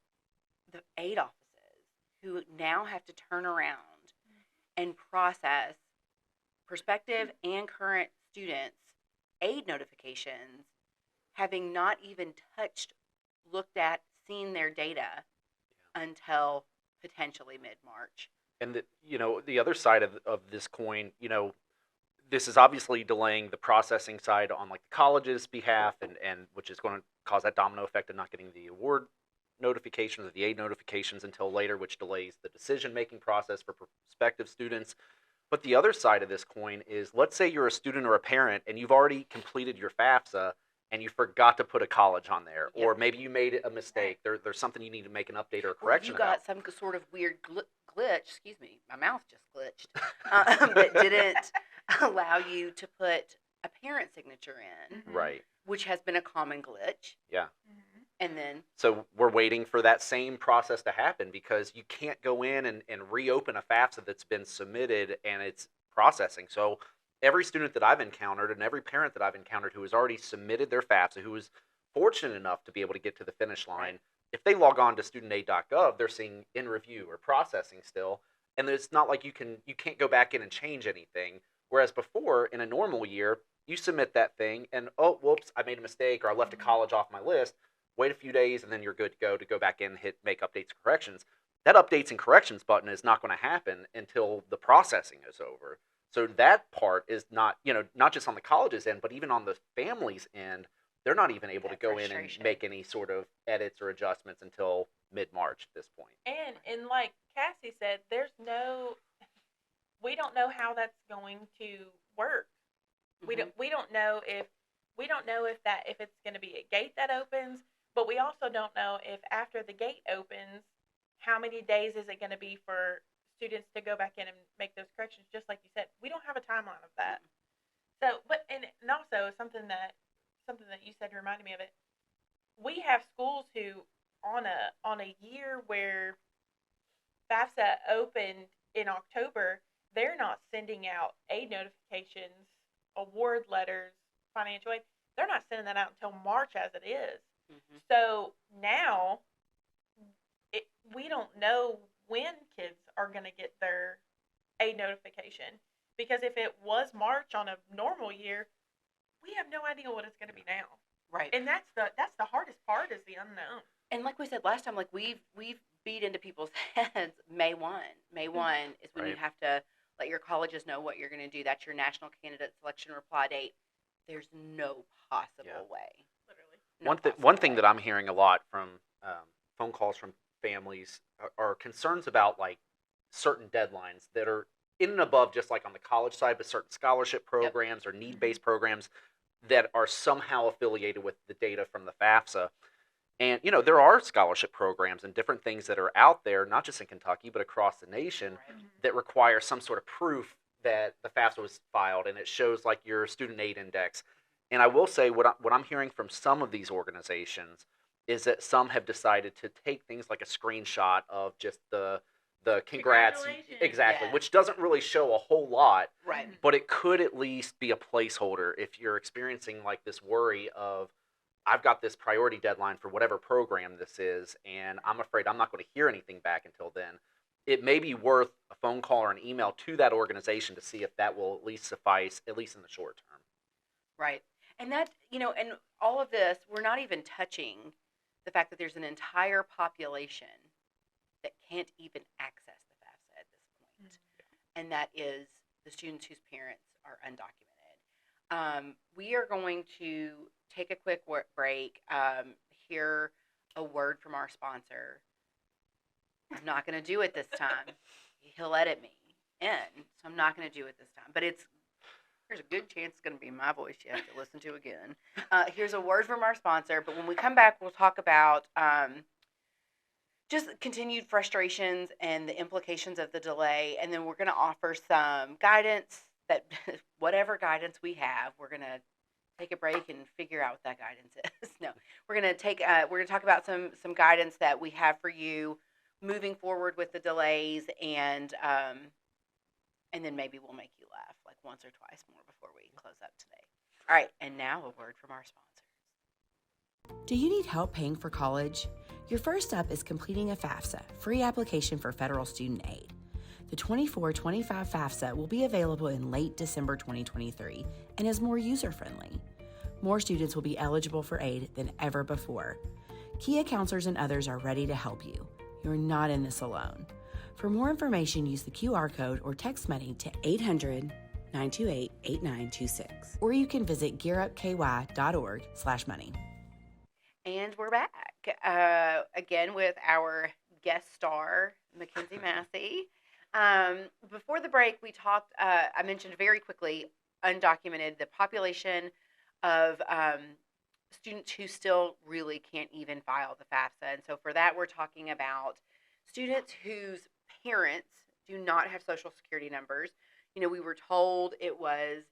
the aid offices who now have to turn around and process prospective and current students' aid notifications, having not even touched, looked at, seen their data until potentially mid-March. And the other side of this coin, this is obviously delaying the processing side on like the college's behalf, and which is going to cause that domino effect of not getting the award notifications or the aid notifications until later, which delays the decision-making process for prospective students. But the other side of this coin is, let's say you're a student or a parent and you've already completed your FAFSA and you forgot to put a college on there, or maybe you made a mistake. There's something you need to make an update or a correction about. You got some sort of weird glitch. Excuse me, my mouth just glitched. That didn't allow you to put a parent signature in, right? Which has been a common glitch. Yeah. And then, so we're waiting for that same process to happen, because you can't go in and reopen a FAFSA that's been submitted and it's processing. So every student that I've encountered and every parent that I've encountered who has already submitted their FAFSA, who was fortunate enough to be able to get to the finish line, if they log on to studentaid.gov, they're seeing in review or processing still. And it's not like you can't go back in and change anything. Whereas before, in a normal year, you submit that thing and, oh, whoops, I made a mistake, or I left a college off my list. Wait a few days, and then you're good to go back in, make updates and corrections. That updates and corrections button is not going to happen until the processing is over. So that part is not, not just on the college's end, but even on the family's end, they're not even able to go in and make any sort of edits or adjustments until mid-March at this point. And like Cassie said, we don't know how that's going to work. We don't know if it's going to be a gate that opens. But we also don't know if after the gate opens, how many days is it going to be for students to go back in and make those corrections? Just like you said, we don't have a timeline of that. So, and also something that you said reminded me of it. We have schools who, on a year where FAFSA opened in October, they're not sending out aid notifications, award letters, financial aid. They're not sending that out until March as it is. So now, we don't know when kids are going to get their aid notification, because if it was March on a normal year, we have no idea what it's going to be now. Right. And that's the hardest part, is the unknown. And like we said last time, like we've beat into people's heads. May 1 is when you have to let your colleges know what you're going to do. That's your national candidate selection reply date. There's no possible way. One thing that I'm hearing a lot from phone calls from families are concerns about like certain deadlines that are in and above just like on the college side, but certain scholarship programs or need-based programs that are somehow affiliated with the data from the FAFSA. And, there are scholarship programs and different things that are out there, not just in Kentucky, but across the nation, that require some sort of proof that the FAFSA was filed, and it shows like your student aid index. And I will say what I'm hearing from some of these organizations is that some have decided to take things like a screenshot of just the congrats, exactly, which doesn't really show a whole lot, but it could at least be a placeholder if you're experiencing like this worry of, I've got this priority deadline for whatever program this is, and I'm afraid I'm not going to hear anything back until then. It may be worth a phone call or an email to that organization to see if that will at least suffice, at least in the short term. Right. And that, and all of this, we're not even touching the fact that there's an entire population that can't even access the FAFSA at this point. And that is the students whose parents are undocumented. We are going to take a quick break, hear a word from our sponsor. I'm not going to do it this time. He'll edit me in, so I'm not going to do it this time. But there's a good chance it's going to be my voice you have to listen to again. Here's a word from our sponsor, but when we come back, we'll talk about just continued frustrations and the implications of the delay, and then we're going to offer some guidance that whatever guidance we have, we're going to take a break and figure out what that guidance is. No, we're going to talk about some guidance that we have for you moving forward with the delays, and then maybe we'll make you laugh like once or twice more before we close up today. All right, and now a word from our sponsor. Do you need help paying for college? Your first step is completing a FAFSA, free application for federal student aid. The 24-25 FAFSA will be available in late December 2023 and is more user-friendly. More students will be eligible for aid than ever before. Kia counselors and others are ready to help you. You're not in this alone. For more information, use the QR code or text money to 800-928-8926. Or you can visit gearupky.org/money. And we're back again with our guest star, MacKenzie Massey. Before the break, we talked, I mentioned very quickly, undocumented, the population of students who still really can't even file the FAFSA. And so for that, we're talking about students whose parents do not have Social Security numbers. You know, we were told, it was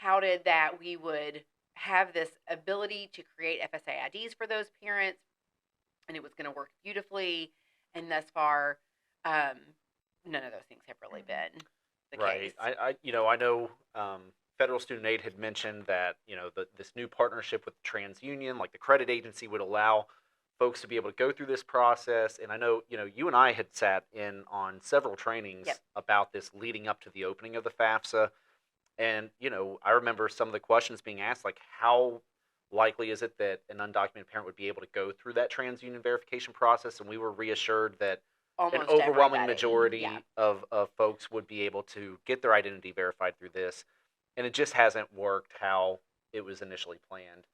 touted that we would have this ability to create FSA IDs for those parents, and it was going to work beautifully. And thus far, none of those things have really been the case. I know Federal Student Aid had mentioned that, this new partnership with TransUnion, like the credit agency, would allow folks to be able to go through this process. And I know, you and I had sat in on several trainings about this leading up to the opening of the FAFSA. And, I remember some of the questions being asked, like, how likely is it that an undocumented parent would be able to go through that TransUnion verification process? And we were reassured that Almost an overwhelming everybody. majority Yeah. of folks would be able to get their identity verified through this. And it just hasn't worked how it was initially planned.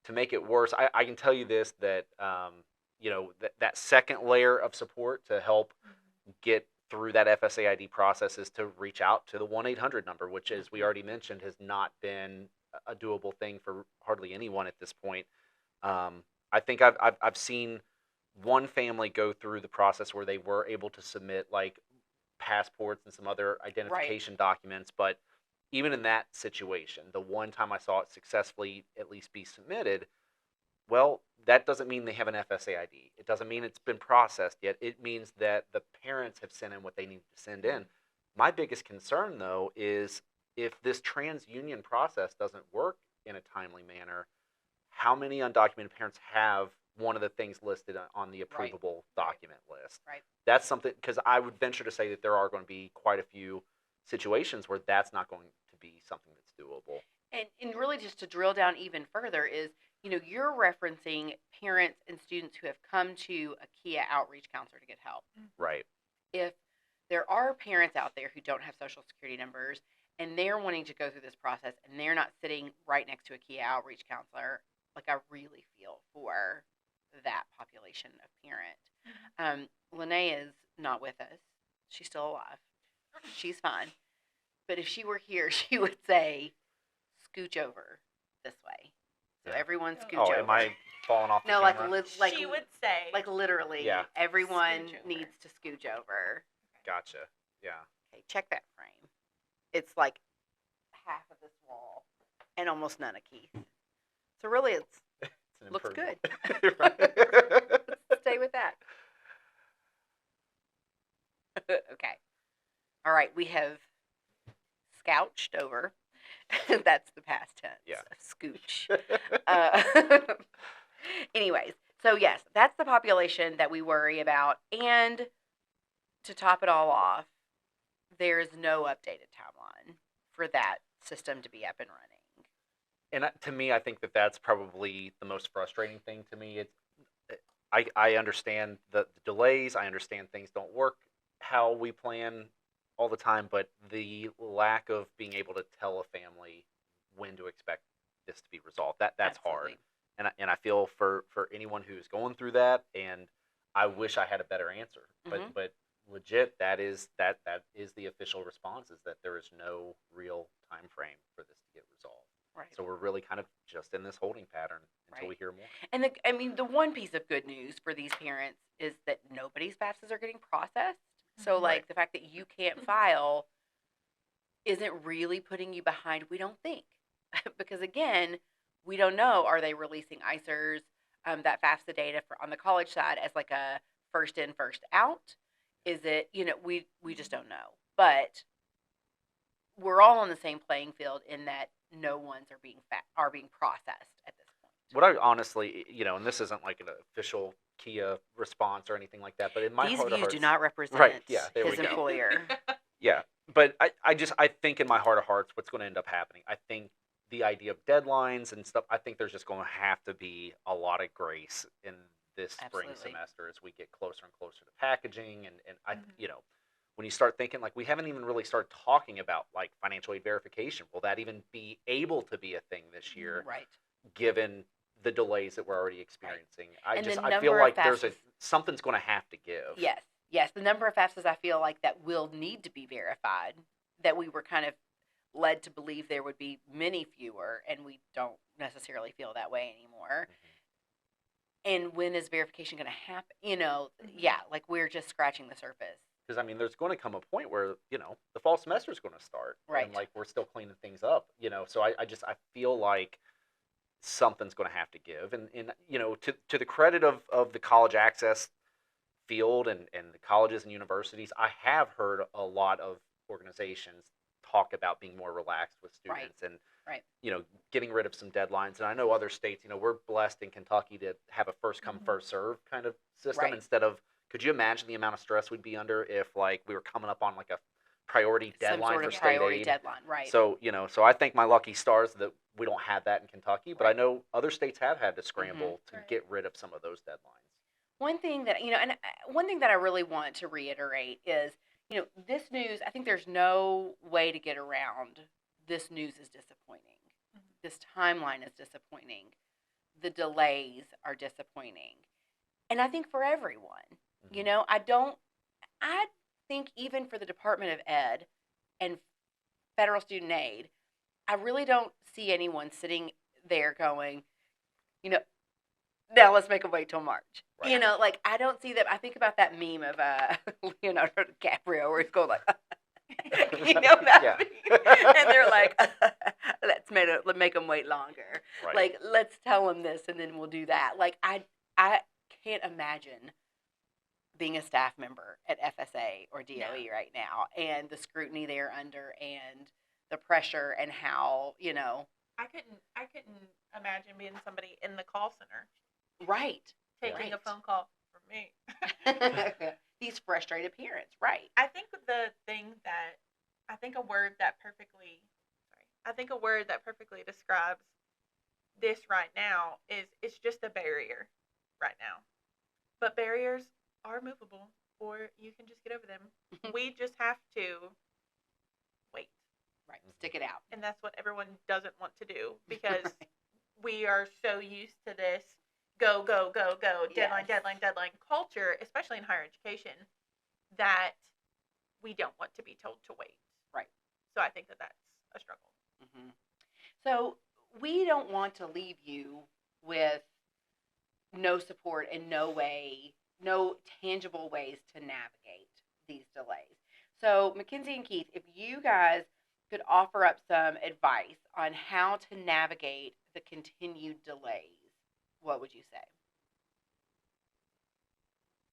To make it worse, I can tell you this, that, that second layer of support to help get through that FSA ID process is to reach out to the 1-800 number, which, as we already mentioned, has not been a doable thing for hardly anyone at this point. I think I've seen one family go through the process where they were able to submit like passports and some other identification documents, but even in that situation, the one time I saw it successfully at least be submitted, well, that doesn't mean they have an FSA ID. It doesn't mean it's been processed yet. It means that the parents have sent in what they need to send in. My biggest concern, though, is if this TransUnion process doesn't work in a timely manner, how many undocumented parents have one of the things listed on the approvable document list? Right. That's something, because I would venture to say that there are going to be quite a few situations where that's not going to be something that's doable. And really, just to drill down even further, is, you're referencing parents and students who have come to a Kia outreach counselor to get help. Right. If there are parents out there who don't have Social Security numbers and they're wanting to go through this process and they're not sitting right next to a Kia outreach counselor, like, I really feel for that population of parent. Lene is not with us. She's still alive. She's fine. But if she were here, she would say, scooch over this way. So everyone scooch over. Oh, am I falling off the No, camera? like she would say, like literally, Yeah. everyone Scooch over. needs to scooch over. Gotcha. Yeah. Okay, check that frame. It's like half of this wall and almost none of Keith. So really, It's an looks improvement. good. Right. Let's stay with that. Okay. All right, we have scouched over. That's the past tense. Yeah. Scooch. Anyways, so yes, that's the population that we worry about. And to top it all off, there is no updated timeline for that system to be up and running. And to me, I think that that's probably the most frustrating thing to me. I understand the delays. I understand things don't work how we plan all the time, but the lack of being able to tell a family when to expect this to be resolved, that's hard. Absolutely. And I feel for anyone who's going through that, and I wish I had a better answer. Mhm. But legit, that is the official response, is that there is no real time frame for this to get resolved. Right. So we're really kind of just in this holding pattern until we Right. hear more. And the one piece of good news for these parents is that nobody's FAFSAs are getting processed. So Mhm. like Right. the fact that you can't file isn't really putting you behind, we don't think. Because again, we don't know, are they releasing ICERs, that FAFSA data on the college side as like a first in, first out? Is it, we just don't know. But we're all on the same playing field in that no ones are being processed at this point. What I honestly, and this isn't like an official Kia response or anything like that, but in my These heart of views hearts, do not represent right? Yeah, there his we go. employer. Yeah, but I think in my heart of hearts, what's going to end up happening, I think the idea of deadlines and stuff, I think there's just going to have to be a lot of grace in this spring Absolutely. semester as we get closer and closer to packaging, and I, Mhm. when you start thinking, like, we haven't even really started talking about like financial aid verification. Will that even be able to be a thing this year, Right. given the delays that we're already experiencing? And the I feel number of like FAFSAs. something's going to have to give. Yes. The number of FAFSAs I feel like that will need to be verified, that we were kind of led to believe there would be many fewer, and we don't necessarily feel that way anymore. And when is verification going to happen? Yeah, like we're just scratching the surface. Because there's going to come a point where the fall semester is going to start, Right. and like we're still cleaning things up. So I feel like something's going to have to give, and to the credit of the college access field and the colleges and universities, I have heard a lot of organizations talk about being more relaxed with students, and Right. getting rid of some deadlines. And I know other states, we're blessed in Kentucky to have a first come Mhm. first serve kind of system, Right. instead of, could you imagine the amount of stress we'd be under if like we were coming up on like a priority Some deadline sort for of state priority aid? deadline, right? So so I thank my lucky stars that we don't have that in Kentucky, but I Right. know other states have had to scramble to Right. get rid of some of those deadlines. One thing that one thing that I really want to reiterate is, this news. I think there's no way to get around. This news is disappointing. Mhm. This timeline is disappointing. The delays are disappointing, and I think for everyone, Mhm. I think even for the Department of Ed and federal student aid, I really don't see anyone sitting there going, now let's make them wait till March. Right. Like I don't see that. I think about that meme of Leonardo DiCaprio where he's going like, that Yeah. meme? And they're like, let's make them wait longer. Right. Like let's tell them this and then we'll do that. Like I can't imagine being a staff member at FSA or DOE right now, and the scrutiny they're under, and the pressure, and how I couldn't imagine being somebody in the call center right. taking a Right. phone call from me. These frustrated parents, right? I think a word that perfectly describes this right now is it's just a barrier right now. But barriers are movable, or you can just get over them. We just have to wait. Right. Stick it out. And that's what everyone doesn't want to do, because Right. we are so used to this go, go, go, go, deadline, Yes. deadline culture, especially in higher education, that we don't want to be told to wait. Right. So I think that that's a struggle. Mm-hmm. So we don't want to leave you with no support and no tangible ways to navigate these delays. So MacKenzie and Keith, if you guys could offer up some advice on how to navigate the continued delays, what would you say?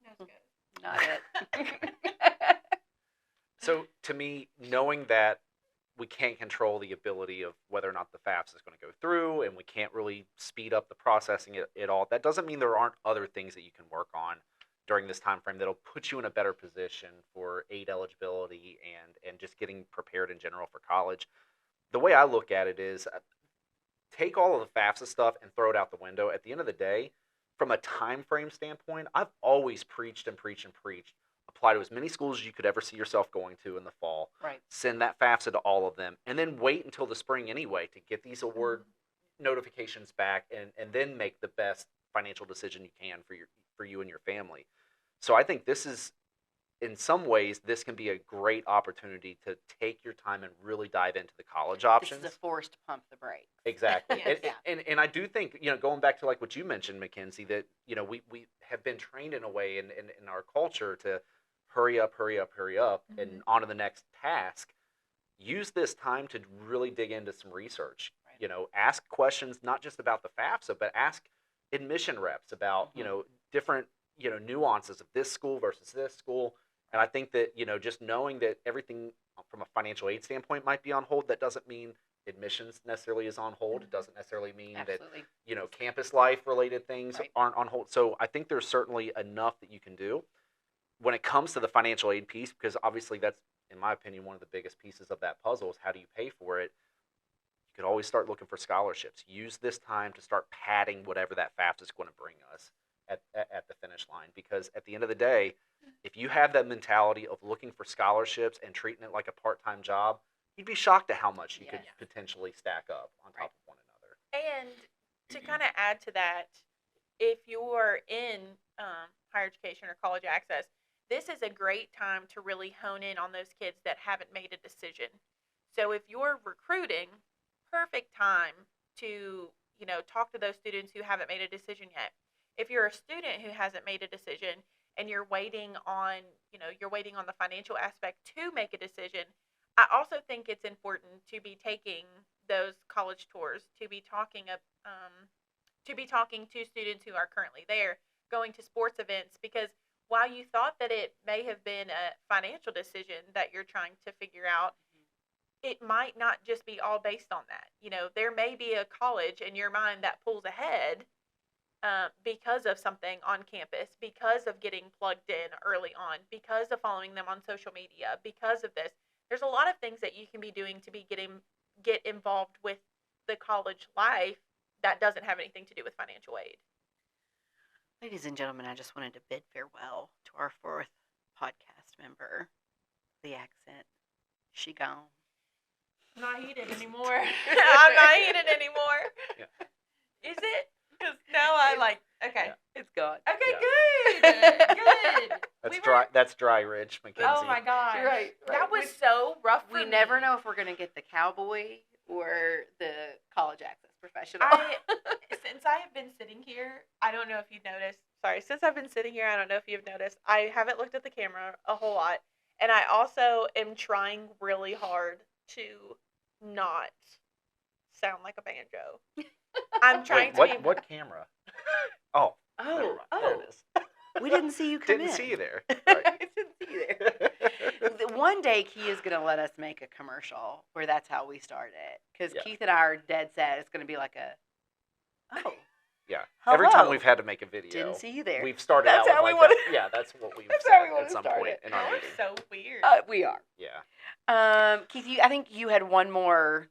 That's good. Not it. So to me, knowing that we can't control the ability of whether or not the FAFSA is going to go through, and we can't really speed up the processing at all, that doesn't mean there aren't other things that you can work on during this time frame that'll put you in a better position for aid eligibility and just getting prepared in general for college. The way I look at it is, take all of the FAFSA stuff and throw it out the window. At the end of the day, from a time frame standpoint, I've always preached and preached and preached a apply to as many schools as you could ever see yourself going to in the fall. Right. Send that FAFSA to all of them, and then wait until the spring anyway to get these award notifications back, and then make the best financial decision you can for you and your family. So I think this is, in some ways, this can be a great opportunity to take your time and really dive into the college options. This is a forced pump the brakes. Exactly. Yes. And I do think, going back to like what you mentioned, MacKenzie, that, we have been trained in a way in our culture to hurry up, and on to the next task. Use this time to really dig into some research. Right. Ask questions, not just about the FAFSA, but ask admission reps about, different, nuances of this school versus this school. And I think that, just knowing that everything from a financial aid standpoint might be on hold, that doesn't mean admissions necessarily is on hold. It doesn't necessarily mean Absolutely. that, campus life related things Right. aren't on hold. So I think there's certainly enough that you can do when it comes to the financial aid piece, because obviously that's, in my opinion, one of the biggest pieces of that puzzle is how do you pay for it? You could always start looking for scholarships. Use this time to start padding whatever that FAFSA is going to bring us at the finish line, because at the end of the day, if you have that mentality of looking for scholarships and treating it like a part-time job, you'd be shocked at how much you could potentially stack up on top of one another. And to kind of add to that, if you're in higher education or college access, this is a great time to really hone in on those kids that haven't made a decision. So if you're recruiting, perfect time to, talk to those students who haven't made a decision yet. If you're a student who hasn't made a decision and you're waiting on, the financial aspect to make a decision, I also think it's important to be taking those college tours, to be talking to students who are currently there, going to sports events, because while you thought that it may have been a financial decision that you're trying to figure out, it might not just be all based on that. There may be a college in your mind that pulls ahead because of something on campus, because of getting plugged in early on, because of following them on social media, because of this. There's a lot of things that you can be doing to get involved with the college life that doesn't have anything to do with financial aid. Ladies and gentlemen, I just wanted to bid farewell to our fourth podcast member, the accent. She gone. I'm not heated anymore. I'm not heated anymore. Yeah. Is it? Because now okay. Yeah. It's gone. Okay, good. Good. That's dry ridge, MacKenzie. Oh my gosh. Right. That was so rough for We me. never know if we're going to get the cowboy or the college access professional. Since I have been sitting here, I don't know if you've noticed. Sorry, since I've been sitting here, I don't know if you've noticed. I haven't looked at the camera a whole lot. And I also am trying really hard to not sound like a banjo. I'm trying to be... What camera? Oh. Oh, Never mind. There it is. We didn't see you come in. Didn't see you there. Right. Didn't see you there. One day, Key is going to let us make a commercial where that's how we start it. Because Keith and I are dead set. It's going to be like Yeah. Hello. Every time we've had to make a video, didn't see you there. we've started That's out how with we like wanna- that. Yeah, that's what we've That's said how we wanna at some start point it. in our That was meeting. so weird. We are. Yeah. Keith, I think you had one more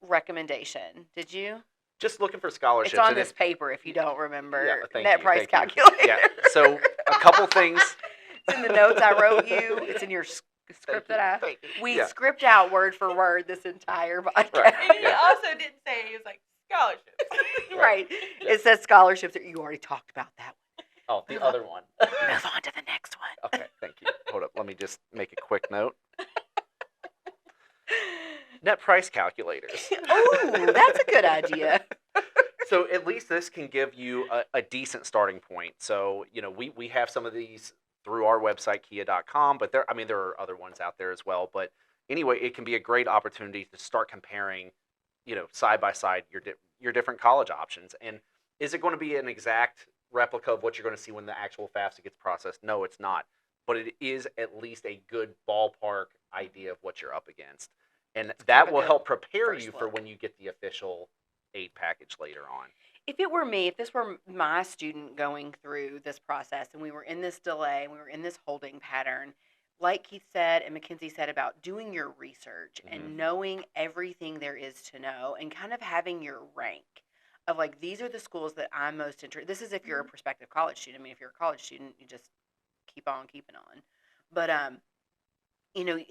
recommendation. Did you? Just looking for scholarships. It's on and this paper if you don't remember. Yeah, thank Net you, price thank you. calculator. Yeah. So a couple things. It's in the notes I wrote you. It's in your script that Thank you. we Yeah. script out word for word this entire podcast. Right. And he Yeah. also didn't say, he was like, scholarships. Right. It says scholarships. You already talked about that Oh, the other one. one. Move on to the next one. Okay, thank you. Hold up. Let me just make a quick note. Net price calculators. Oh, that's a good idea. So at least this can give you a decent starting point. So, we have some of these through our website, kia.com, but there are other ones out there as well. But anyway, it can be a great opportunity to start comparing, side by side your different college options. And is it going to be an exact replica of what you're going to see when the actual FAFSA gets processed? No, it's not. But it is at least a good ballpark idea of what you're up against. And that will help prepare you for when you get the official aid package later on. If it were me, if this were my student going through this process and we were in this delay, we were in this holding pattern, like Keith said and MacKenzie said about doing your research and knowing everything there is to know and kind of having your rank of like, these are the schools that I'm most interested. This is if you're a prospective college student. I mean, if you're a college student, you just keep on keeping on. But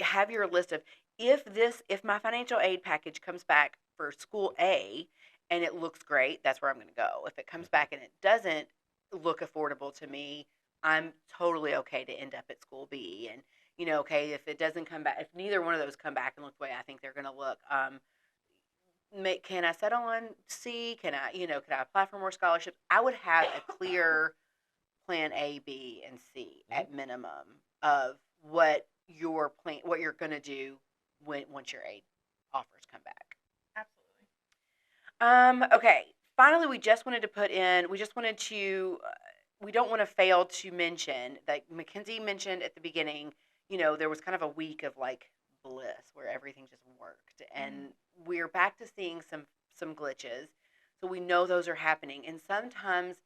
have your list of if my financial aid package comes back for school A and it looks great, that's where I'm going to go. If it comes back and it doesn't look affordable to me, I'm totally okay to end up at school B. And okay, if it doesn't come back, if neither one of those come back and look the way I think they're going to look, can I settle on C? Can I apply for more scholarships? I would have a clear plan A, B, and C at minimum of what you're going to do once your aid offers come back. Absolutely. Okay. Finally, we don't want to fail to mention that MacKenzie mentioned at the beginning, there was kind of a week of like bliss where everything just worked, and we're back to seeing some glitches. So we know those are happening, and sometimes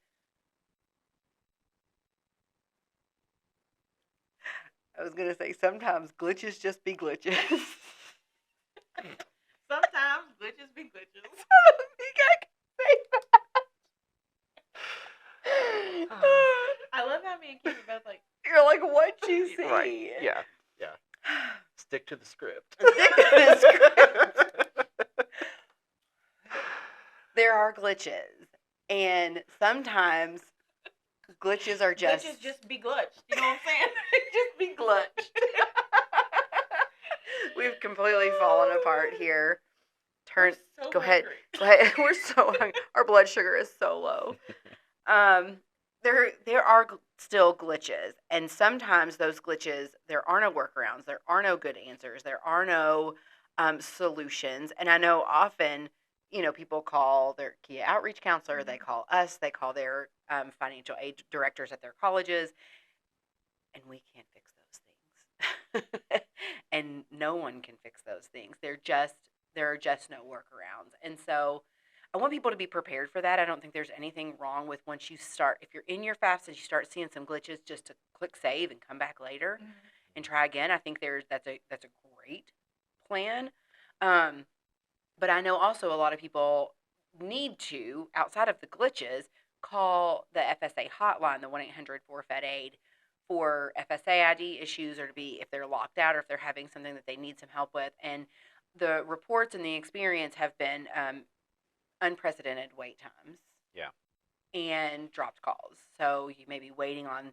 I was gonna say sometimes glitches just be glitches. Sometimes glitches be glitches. I don't think I can say that. I love how me and Keith are both like, You're like, what you see? Right. Yeah. Stick to the script. Stick to the script. There are glitches, and sometimes glitches are just glitches just be glitched. You know what I'm saying? just be glitched. We've completely fallen apart here. We're so Go ahead. hungry. Go ahead. We're so hungry. Our blood sugar is so low. There are still glitches, and sometimes those glitches, there are no workarounds, there are no good answers, there are no solutions. And I know often, people call their Kia outreach counselor, they call us, they call their financial aid directors at their colleges, and we can't fix those things. And no one can fix those things. There are just no workarounds. And so I want people to be prepared for that. I don't think there's anything wrong with once you start, if you're in your FAFSA, you start seeing some glitches, just to click save and come back later and try again. I think that's a great plan. But I know also a lot of people need to, outside of the glitches, call the FSA hotline, the 1-800-4FED-AID, for FSA ID issues, or to be, if they're locked out or if they're having something that they need some help with. And the reports and the experience have been unprecedented wait times. Yeah. And dropped calls. So you may be waiting on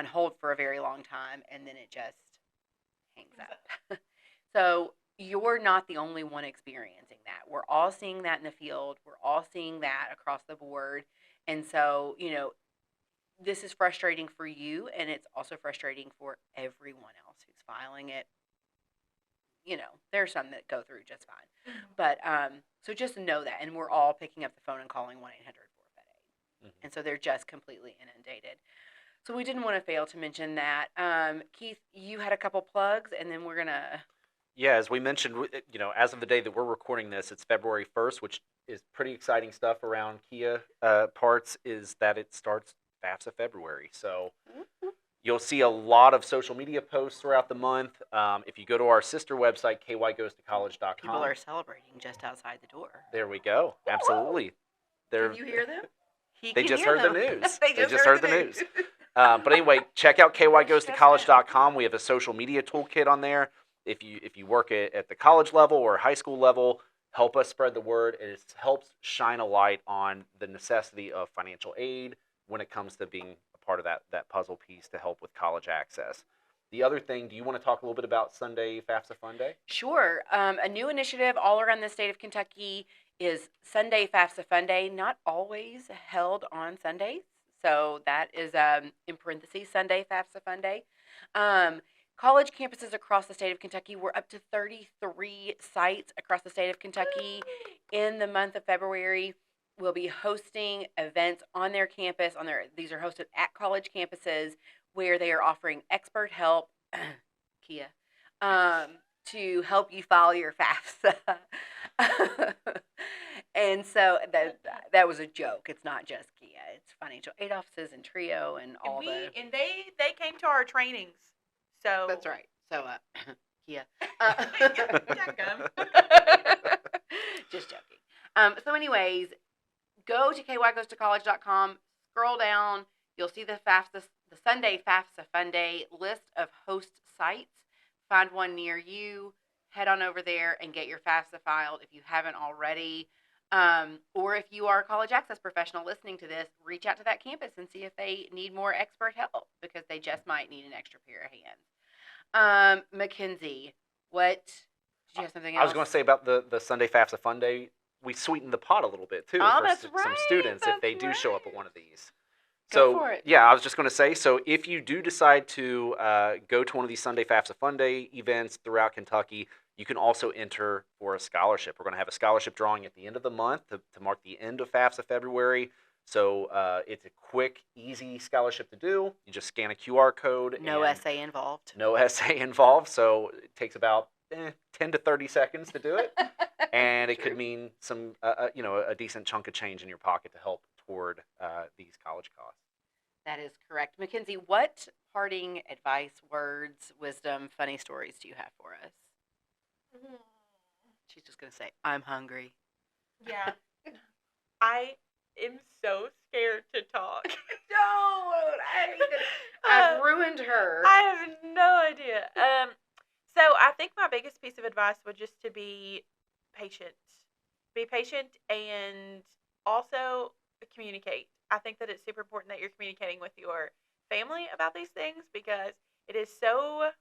hold for a very long time, and then it just hangs up. So you're not the only one experiencing that. We're all seeing that in the field. We're all seeing that across the board. And so, this is frustrating for you, and it's also frustrating for everyone else who's filing it. There's some that go through just fine. But so just know that, and we're all picking up the phone and calling 1-800-4FED-AID. And so they're just completely inundated. So we didn't want to fail to mention that. Keith, you had a couple plugs, and then we're going to... Yeah, as we mentioned, as of the day that we're recording this, it's February 1st, which is pretty exciting stuff around Kia parts, is that it starts FAFSA February. So you'll see a lot of social media posts throughout the month. If you go to our sister website, kygoestocollege.com. People are celebrating just outside the door. There we go. Absolutely. Can you hear them? They just heard the news. They just heard the news. But anyway, check out kygoestocollege.com. We have a social media toolkit on there. If you work at the college level or high school level, help us spread the word. It helps shine a light on the necessity of financial aid when it comes to being a part of that puzzle piece to help with college access. The other thing, do you want to talk a little bit about Sunday FAFSA Funday? Sure. A new initiative all around the state of Kentucky is Sunday FAFSA Funday, not always held on Sundays. So that is, in parentheses, Sunday FAFSA Funday. College campuses across the state of Kentucky, we're up to 33 sites across the state of Kentucky. In the month of February, we'll be hosting events on their campus. These are hosted at college campuses where they are offering expert help, Kia, to help you file your FAFSA. And so that was a joke. It's not just Kia. It's financial aid offices and TRIO and all and they came to our trainings. So That's right. So, Kia. Just joking. So anyways, go to kygoestocollege.com, scroll down, you'll see the the Sunday FAFSA Funday list of host sites. Find one near you. Head on over there and get your FAFSA filed if you haven't already. Or if you are a college access professional listening to this, reach out to that campus and see if they need more expert help, because they just might need an extra pair of hands. MacKenzie, what? Did you have something else? I was going to say about the Sunday FAFSA Funday, we sweetened the pot a little bit too Oh, for that's some right, students if they that's do show up at right. one of these. Go So for it. yeah, I was just going to say, so if you do decide to go to one of these Sunday FAFSA Funday events throughout Kentucky, you can also enter for a scholarship. We're going to have a scholarship drawing at the end of the month to mark the end of FAFSA February. So it's a quick, easy scholarship to do. You just scan a QR code. No and essay involved. No essay involved. So it takes about 10 to 30 seconds to do it. And it could mean some, a decent chunk of change in your pocket to help toward these college costs. That is correct. MacKenzie, what parting advice, words, wisdom, funny stories do you have for us? She's just going to say, I'm hungry. Yeah. I am so scared to talk. I've ruined her. I have no idea. So I think my biggest piece of advice would just to be patient. Be patient and also communicate. I think that it's super important that you're communicating with your family about these things, because it is so, I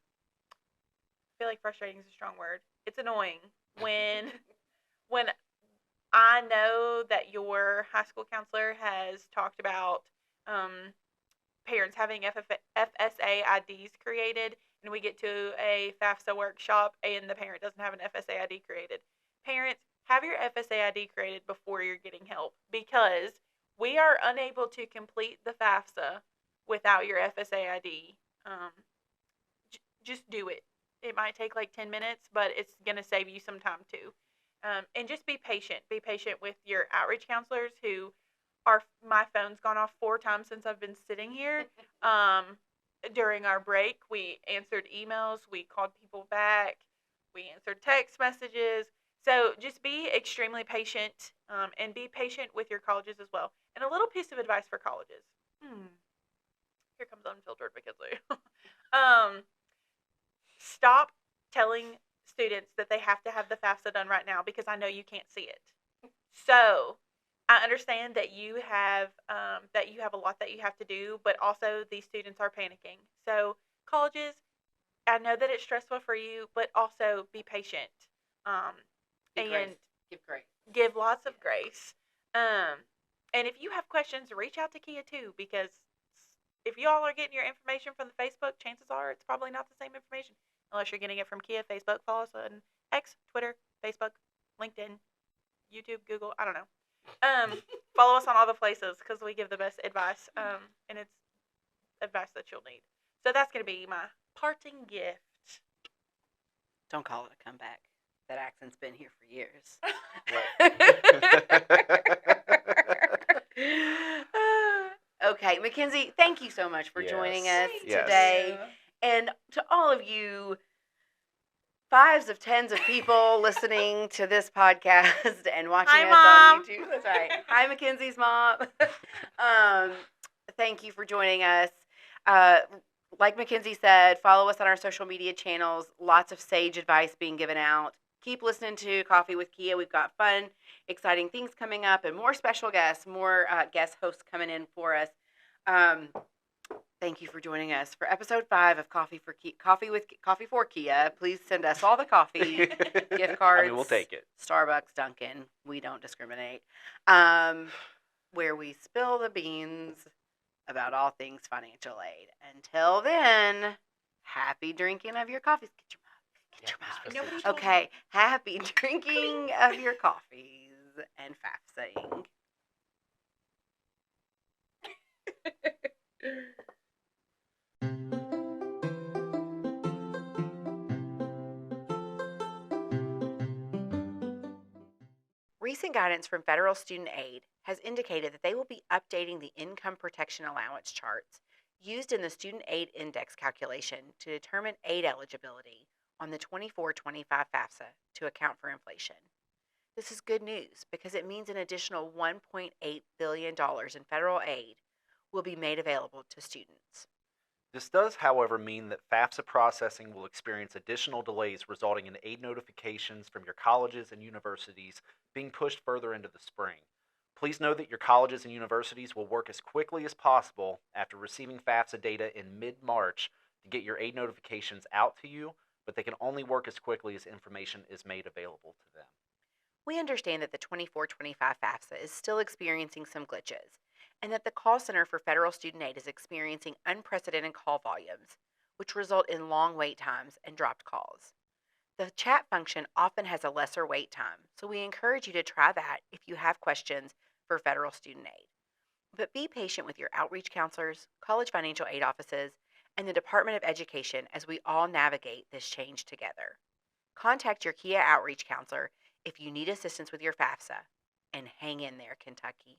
feel like frustrating is a strong word. It's annoying when I know that your high school counselor has talked about parents having FSA IDs created, and we get to a FAFSA workshop and the parent doesn't have an FSA ID created. Parents, have your FSA ID created before you're getting help, because we are unable to complete the FAFSA without your FSA ID. Just do it. It might take like 10 minutes, but it's going to save you some time too. And just be patient. Be patient with your outreach counselors who are, my phone's gone off 4 times since I've been sitting here. During our break, we answered emails, we called people back, we answered text messages. So just be extremely patient, and be patient with your colleges as well. And a little piece of advice for colleges. Here comes unfiltered MacKenzie. Stop telling students that they have to have the FAFSA done right now, because I know you can't see it. So I understand that you have a lot that you have to do, but also these students are panicking. So colleges, I know that it's stressful for you, but also be patient. Give grace. Give lots of grace. And if you have questions, reach out to Kia too, because if y'all are getting your information from the Facebook, chances are it's probably not the same information. Unless you're getting it from Kia, Facebook, follow us on X, Twitter, Facebook, LinkedIn, YouTube, Google, I don't know. Follow us on all the places, because we give the best advice, and it's advice that you'll need. So that's going to be my parting gift. Don't call it a comeback. That accent's been here for years. Okay, MacKenzie, thank you so much for joining us today. And to all of you 5s of 10s of people listening to this podcast and watching us on YouTube. That's right. Hi, MacKenzie's mom. Thank you for joining us. Like MacKenzie said, follow us on our social media channels. Lots of sage advice being given out. Keep listening to Coffee with Kia. We've got fun, exciting things coming up, and more special guests, more guest hosts coming in for us. Thank you for joining us for episode 5 of Coffee for Kia. Please send us all the coffee, gift cards. I mean, we'll take it. Starbucks, Dunkin', we don't discriminate. Where we spill the beans about all things financial aid. Until then, happy drinking of your coffees. Get your mug. Okay, happy drinking of your coffees and FAFSA-ing. Recent guidance from Federal Student Aid has indicated that they will be updating the income protection allowance charts used in the Student Aid Index calculation to determine aid eligibility on the 24-25 FAFSA to account for inflation. This is good news because it means an additional $1.8 billion in federal aid will be made available to students. This does, however, mean that FAFSA processing will experience additional delays, resulting in aid notifications from your colleges and universities being pushed further into the spring. Please know that your colleges and universities will work as quickly as possible after receiving FAFSA data in mid-March to get your aid notifications out to you, but they can only work as quickly as information is made available to them. We understand that the 24-25 FAFSA is still experiencing some glitches, and that the call center for federal student aid is experiencing unprecedented call volumes, which result in long wait times and dropped calls. The chat function often has a lesser wait time, so we encourage you to try that if you have questions for federal student aid. But be patient with your outreach counselors, college financial aid offices, and the Department of Education as we all navigate this change together. Contact your Kia outreach counselor if you need assistance with your FAFSA, and hang in there, Kentucky.